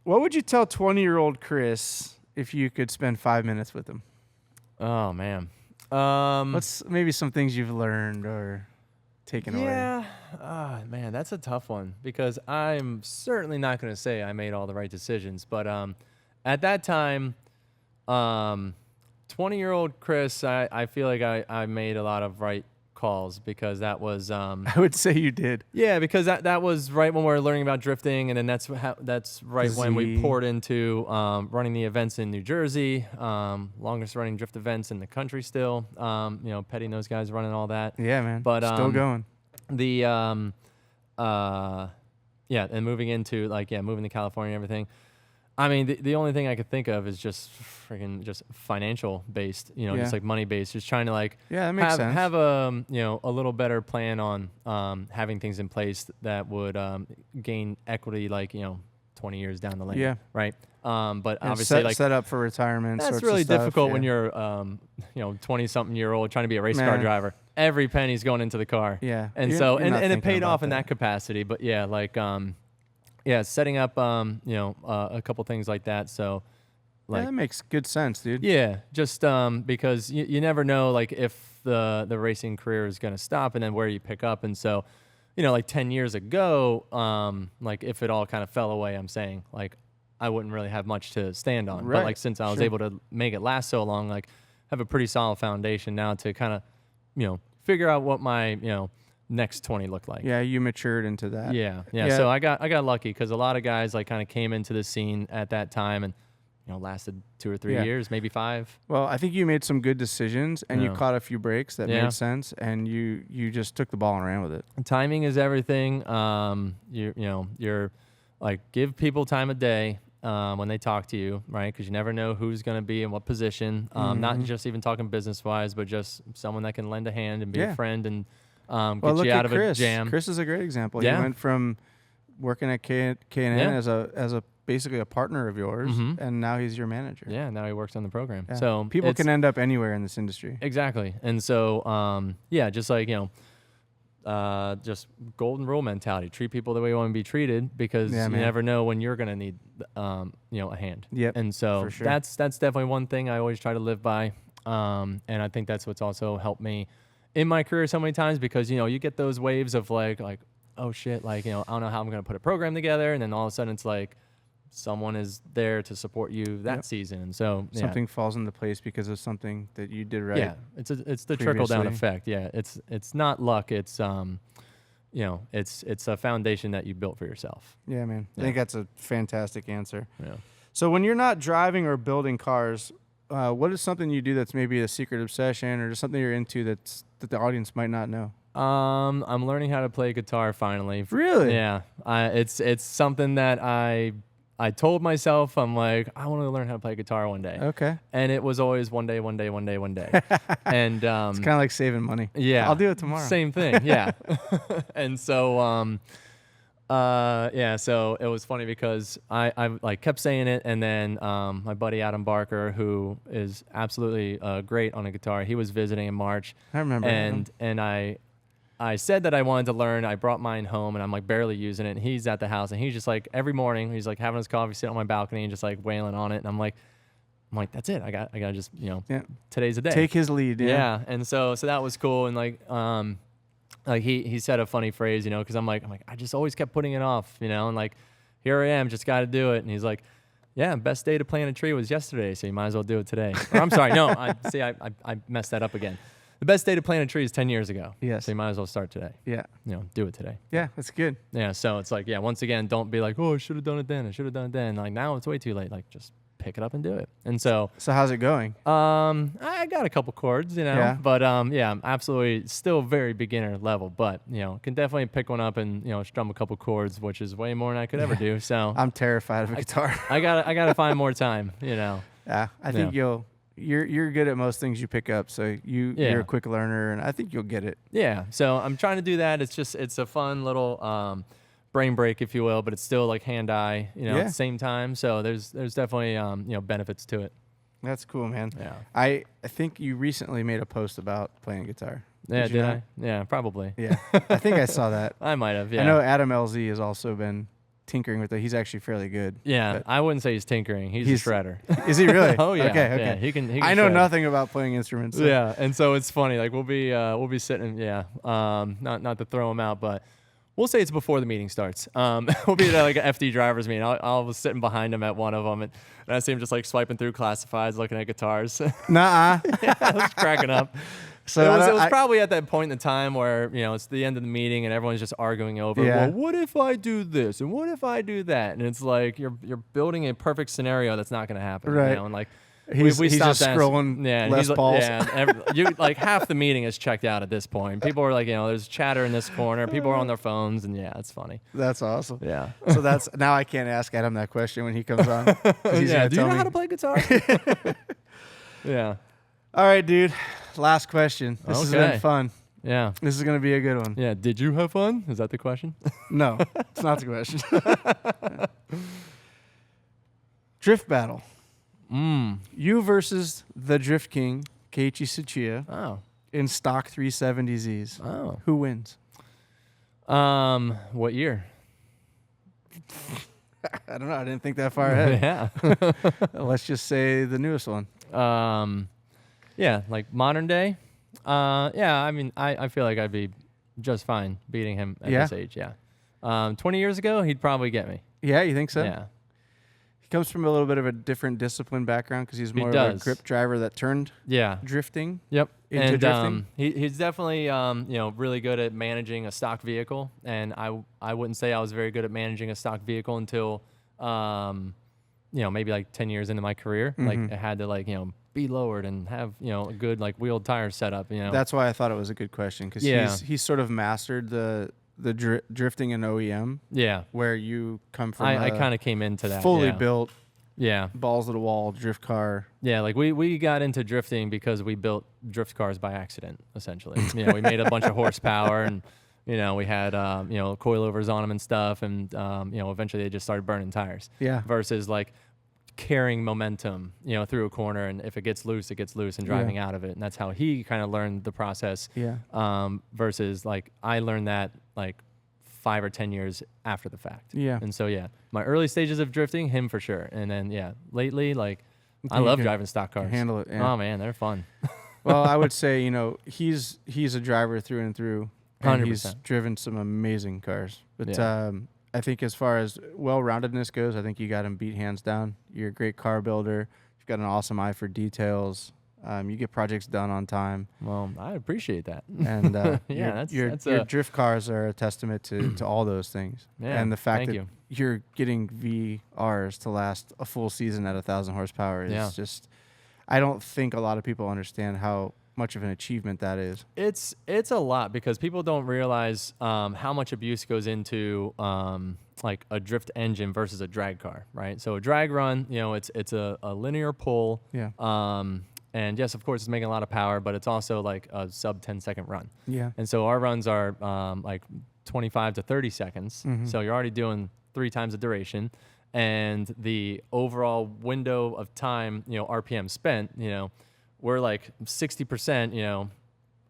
what would you tell 20-year-old Chris if you could spend 5 minutes with him? Oh, man. What's maybe some things you've learned or taken away? Yeah. Man, that's a tough one because I'm certainly not going to say I made all the right decisions. But at that time, 20-year-old Chris, I feel like I made a lot of right calls because that was I would say you did. yeah, because that was right when we were learning about drifting, and then that's right when we poured into running the events in New Jersey, longest running drift events in the country still. Petty and those guys running all that. Yeah, man. But still going. The and moving into moving to California and everything. I mean, the only thing I could think of is just freaking just financial based, just like money based, just trying to that makes sense. have a little better plan on having things in place that would gain equity 20 years down the lane. Yeah. Right. But and obviously set up for retirement. That's really difficult when you're 20-something year old trying to be a race car driver. Every penny's going into the car. Yeah. And and it paid off in that capacity. But setting up, a couple things like that. So, that makes good sense, dude. Yeah, just because you never know, if the racing career is going to stop and then where you pick up. And so, 10 years ago, if it all kind of fell away, I'm saying, I wouldn't really have much to stand on. Right. But, since I was able to make it last so long, have a pretty solid foundation now to kind of, figure out what my, next 20 looked like. Yeah, you matured into that. Yeah. So I got lucky because a lot of guys kind of came into the scene at that time and lasted 2 or 3 years, maybe 5. Well, I think you made some good decisions and you caught a few breaks that made sense, and you just took the ball and ran with it. Timing is everything. You're give people time of day when they talk to you, right? Because you never know who's going to be in what position. Not just even talking business wise, but just someone that can lend a hand and be a friend and get you out of a jam. Chris is a great example. Yeah. He went from working at K&N as a basically a partner of yours, and now he's your manager. Yeah, now he works on the program. Yeah. So people can end up anywhere in this industry. Exactly. And so just just golden rule mentality. Treat people the way you want to be treated because you never know when you're going to need a hand. Yep. And so for sure. that's definitely one thing I always try to live by. And I think that's what's also helped me in my career so many times because you get those waves of oh shit, I don't know how I'm going to put a program together, and then all of a sudden it's someone is there to support you that season, and so something falls into place because of something that you did right. Yeah, it's the trickle down effect. Yeah, it's not luck. It's it's a foundation that you built for yourself. Yeah, man. I think that's a fantastic answer. Yeah. So when you're not driving or building cars, what is something you do that's maybe a secret obsession or just something you're into that the audience might not know? I'm learning how to play guitar finally. Really? Yeah. It's something that I told myself, I'm I want to learn how to play guitar one day. Okay. And it was always one day. And it's kind of like saving money. Yeah. I'll do it tomorrow. Same thing. Yeah. And so so it was funny because I kept saying it, and then my buddy Adam Barker, who is absolutely great on a guitar, he was visiting in March. I remember. And I said that I wanted to learn. I brought mine home, and I'm barely using it. And he's at the house, and he's just every morning, he's having his coffee, sitting on my balcony, and just wailing on it. And I'm like, that's it. I got to just today's the day. Take his lead. Yeah. And so that was cool. And he said a funny phrase, because I'm like I just always kept putting it off, and here I am, just got to do it. And he's like, yeah, best day to plant a tree was yesterday, so you might as well do it today. Or I'm sorry, no, I messed that up again. The best day to plant a tree is 10 years ago. Yes. So you might as well start today. Yeah. Do it today. Yeah, that's good. Yeah. So it's once again, don't be oh, I should have done it then. I should have done it then. Now it's way too late. Just pick it up and do it. And so how's it going? I got a couple chords, but I'm absolutely still very beginner level, but can definitely pick one up and strum a couple chords, which is way more than I could ever do. So I'm terrified of a guitar. I gotta find more time. Yeah, I think you're good at most things you pick up, so you're a quick learner, and I think you'll get it. Yeah, so I'm trying to do that. It's a fun little brain break, if you will, but it's still hand-eye, at the same time. So there's definitely benefits to it. That's cool, man. Yeah. I think you recently made a post about playing guitar. Yeah, Did you not? I? Yeah, probably. Yeah. I think I saw that. I might have, yeah. I know Adam LZ has also been tinkering with it. He's actually fairly good. Yeah, I wouldn't say he's tinkering. He's a shredder. Is he really? Oh, yeah. Okay. Yeah, he can I know shred. nothing about playing instruments. So. Yeah, and so it's funny. Like we'll be sitting. Yeah. Not to throw him out, but we'll say it's before the meeting starts. We'll be at like an FD drivers meeting. I was sitting behind him at one of them, and I see him just like swiping through classifieds, looking at guitars. Nuh-uh. Yeah, I was cracking up. So it was probably at that point in the time where, it's the end of the meeting and everyone's just arguing over, well, what if I do this and what if I do that? And it's like you're building a perfect scenario that's not going to happen. Right. And like he's we just stopped scrolling Les Pauls. Yeah, like half the meeting is checked out at this point. People are like, there's chatter in this corner. People are on their phones, and it's funny. That's awesome. Yeah. So now I can't ask Adam that question when he comes on. He's do you know me. how to play guitar? Yeah. All right, dude. Last question. This has been fun. Yeah. This is going to be a good one. Yeah. Did you have fun? Is that the question? No, it's not the question. Drift battle. You versus the Drift King, Keiichi Tsuchiya, Oh. in stock 370Zs. Oh. Who wins? What year? I don't know. I didn't think that far ahead. Yeah. Let's just say the newest one. Yeah, like modern day. Yeah, I mean, I feel like I'd be just fine beating him at this age. Yeah. 20 years ago, he'd probably get me. Yeah, you think so? Yeah. He comes from a little bit of a different discipline background because he's more of a grip driver that turned drifting. Yep. Into drifting. He's definitely really good at managing a stock vehicle, and I wouldn't say I was very good at managing a stock vehicle until maybe like 10 years into my career. Like I had to be lowered and have a good like wheeled tire setup. That's why I thought it was a good question because he's sort of mastered the drifting in OEM. Yeah, where you come from. I kind of came into that fully built. Yeah, balls to the wall drift car. Yeah, like we got into drifting because we built drift cars by accident. Essentially, we made a bunch of horsepower and. We had, coilovers on them and stuff. And, eventually they just started burning tires. Yeah. Versus like carrying momentum, through a corner. And if it gets loose, and driving out of it. And that's how he kind of learned the process. Yeah. Versus like I learned that like 5 or 10 years after the fact. Yeah. And so, my early stages of drifting, him for sure. And then, lately, like I love driving stock cars. Handle it. Yeah. Oh, man, they're fun. Well, I would say, he's a driver through and through. And 100%. he's driven some amazing cars. But I think as far as well-roundedness goes, I think you got him beat hands down. You're a great car builder. You've got an awesome eye for details. You get projects done on time. Well, I appreciate that. And your drift cars are a testament to all those things. Yeah, and the fact that you're getting VRs to last a full season at 1,000 horsepower is just... I don't think a lot of people understand how much of an achievement that is. It's a lot because people don't realize how much abuse goes into like a drift engine versus a drag car, right? So a drag run, it's a linear pull. Yeah. And yes, of course, it's making a lot of power, but it's also like a sub 10-second run. Yeah. And so our runs are like 25 to 30 seconds. Mm-hmm. So you're already doing 3 times the duration. And the overall window of time, RPM spent, we're like 60%,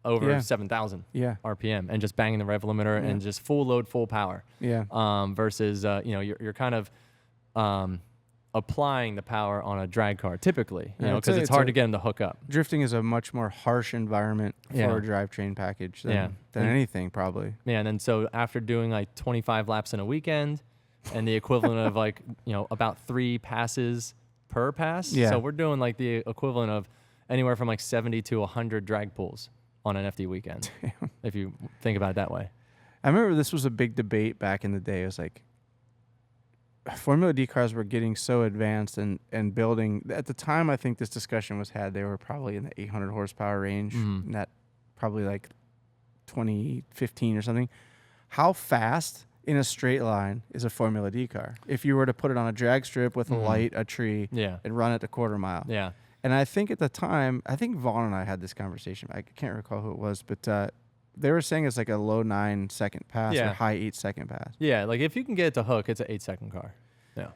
over 7,000 RPM and just banging the rev limiter and just full load, full power. Yeah. Versus, you're kind of applying the power on a drag car typically, because it's hard to get them to hook up. Drifting is a much more harsh environment for a drivetrain package than anything probably. Yeah. And then so after doing like 25 laps in a weekend and the equivalent of like, about 3 passes per pass. Yeah. So we're doing like the equivalent of anywhere from like 70 to 100 drag pulls on an FD weekend, if you think about it that way. I remember this was a big debate back in the day. It was like Formula D cars were getting so advanced and building. At the time, I think this discussion was had. They were probably in the 800 horsepower range, and that probably like 2015 or something. How fast in a straight line is a Formula D car? If you were to put it on a drag strip with a light, a tree, and run it a quarter mile. Yeah. And I think at the time, I think Vaughn and I had this conversation. I can't recall who it was, but they were saying it's like a low 9-second pass or high 8-second pass. Yeah, like if you can get it to hook, it's an 8-second car. Yeah.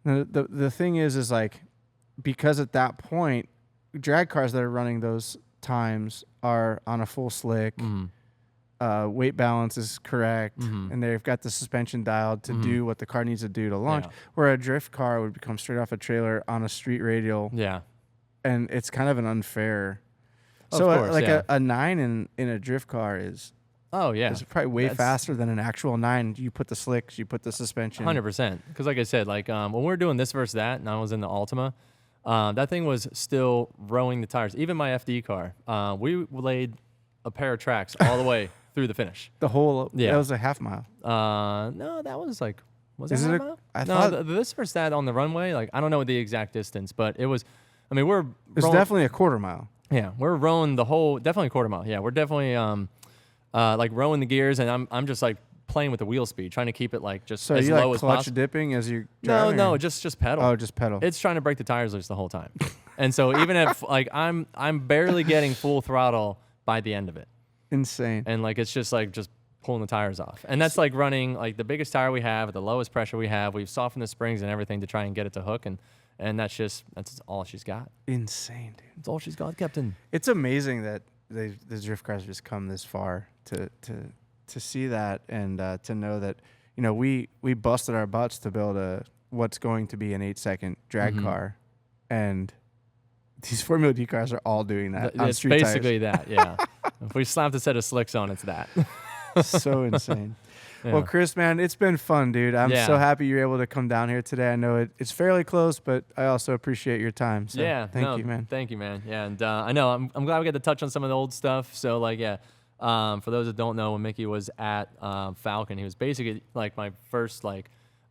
Now, the thing is like because at that point, drag cars that are running those times are on a full slick. Weight balance is correct, and they've got the suspension dialed to do what the car needs to do to launch. Where a drift car would come straight off a trailer on a street radial. Yeah. And it's kind of an unfair. Of So course, like yeah. a 9 in a drift car is it's probably way faster than an actual 9. You put the slicks, you put the suspension. 100%. Because like I said, like when we were doing this versus that, and I was in the Altima, that thing was still rowing the tires. Even my FD car, we laid a pair of tracks all the way through the finish. The whole, that was a half mile. No, that was like, was it half mile? I thought this versus that on the runway, like I don't know the exact distance, but it was, I mean, it's definitely a quarter mile. Yeah, we're rowing the whole, definitely a quarter mile. Yeah, we're definitely like rowing the gears, and I'm just like playing with the wheel speed, trying to keep it like just as low as possible. Clutch dipping as you driving? No, just pedal. Oh, just pedal. It's trying to break the tires loose the whole time. And so even if like I'm barely getting full throttle by the end of it. Insane. And like it's just pulling the tires off. And that's like running like the biggest tire we have at the lowest pressure we have. We've softened the springs and everything to try and get it to hook, and that's all she's got. Insane, dude. That's all she's got, Captain. It's amazing that the drift cars just come this far to see that, and to know that, you know, we busted our butts to build what's going to be an 8-second drag car, and these Formula D cars are all doing that on it's street basically tires. that, yeah. If we slapped a set of slicks on, it's that. So insane. Yeah. Well, Chris, man, it's been fun, dude. I'm so happy you're able to come down here today. I know it's fairly close, but I also appreciate your time. So thank you, man. Thank you, man. Yeah, and I know I'm glad we got to touch on some of the old stuff. So like, yeah, for those that don't know, when Mickey was at Falcon, he was basically like my first like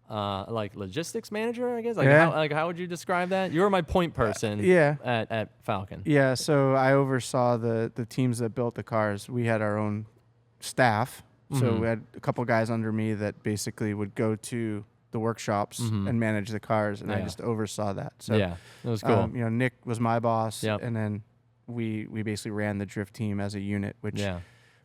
logistics manager, I guess. Like how would you describe that? You were my point person. At Falcon. Yeah. So I oversaw the teams that built the cars. We had our own staff. So we had a couple guys under me that basically would go to the workshops and manage the cars, and I just oversaw that. So yeah, it was cool. You know, Nick was my boss, and then we basically ran the drift team as a unit, which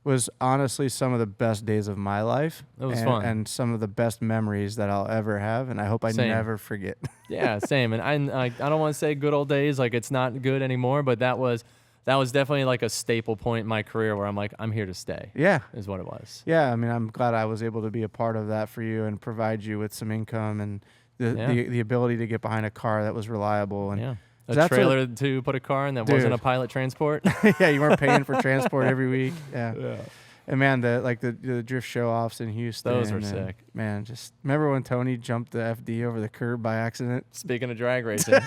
was honestly some of the best days of my life. It was fun, and some of the best memories that I'll ever have, and I hope I never forget. Yeah, same. And I don't want to say good old days, like it's not good anymore, but that was definitely like a staple point in my career where I'm like, I'm here to stay. Yeah. Is what it was. Yeah. I mean, I'm glad I was able to be a part of that for you and provide you with some income and the ability to get behind a car that was reliable. And a trailer to put a car in that wasn't a pilot transport. Yeah. You weren't paying for transport every week. Yeah. And man, the drift show offs in Houston. Those were sick. Man, just remember when Tony jumped the FD over the curb by accident? Speaking of drag racing.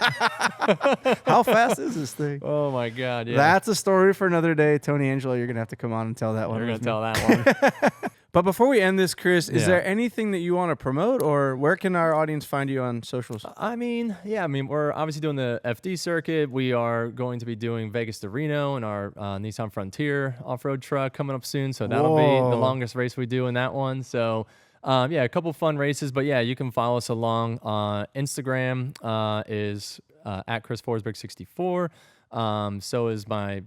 How fast is this thing? Oh my God, yeah. That's a story for another day. Tony Angelo, you're going to have to come on and tell that one. You're going to tell that one. But before we end this, Chris, is there anything that you want to promote, or where can our audience find you on socials? I mean, we're obviously doing the FD circuit. We are going to be doing Vegas to Reno in our Nissan Frontier off-road truck coming up soon. So that'll be the longest race we do in that one. So a couple fun races. But you can follow us along. Instagram is at Chris Forsberg 64. So is my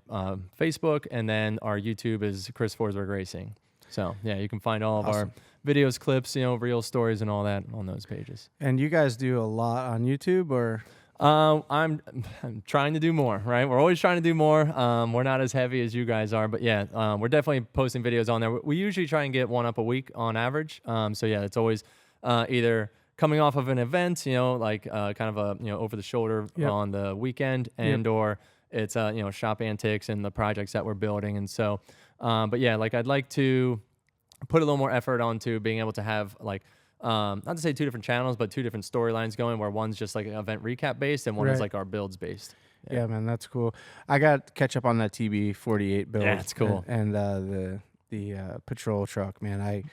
Facebook, and then our YouTube is Chris Forsberg Racing. So you can find all of our videos, clips, real stories, and all that on those pages. And you guys do a lot on YouTube, or? I'm trying to do more, right? We're always trying to do more. We're not as heavy as you guys are, but we're definitely posting videos on there. We usually try and get one up a week on average. It's always either coming off of an event, like kind of a over the shoulder on the weekend, and or it's shop antics and the projects that we're building. And so I'd like to put a little more effort onto being able to have not to say two different channels, but two different storylines going, where one's just like an event recap based and one is like our builds based. Yeah, man, that's cool. I got to catch up on that TB48 build. Yeah, it's cool. And the Patrol truck, man.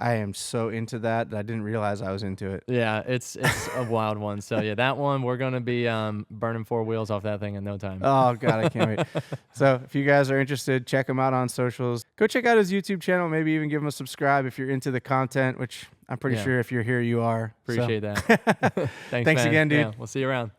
I am so into that I didn't realize I was into it. Yeah, it's a wild one. So that one we're gonna be burning 4 wheels off that thing in no time. Oh God, I can't wait. So if you guys are interested, check him out on socials. Go check out his YouTube channel. Maybe even give him a subscribe if you're into the content, which I'm pretty sure if you're here, you are. Appreciate that. Thanks again, dude. Yeah, we'll see you around.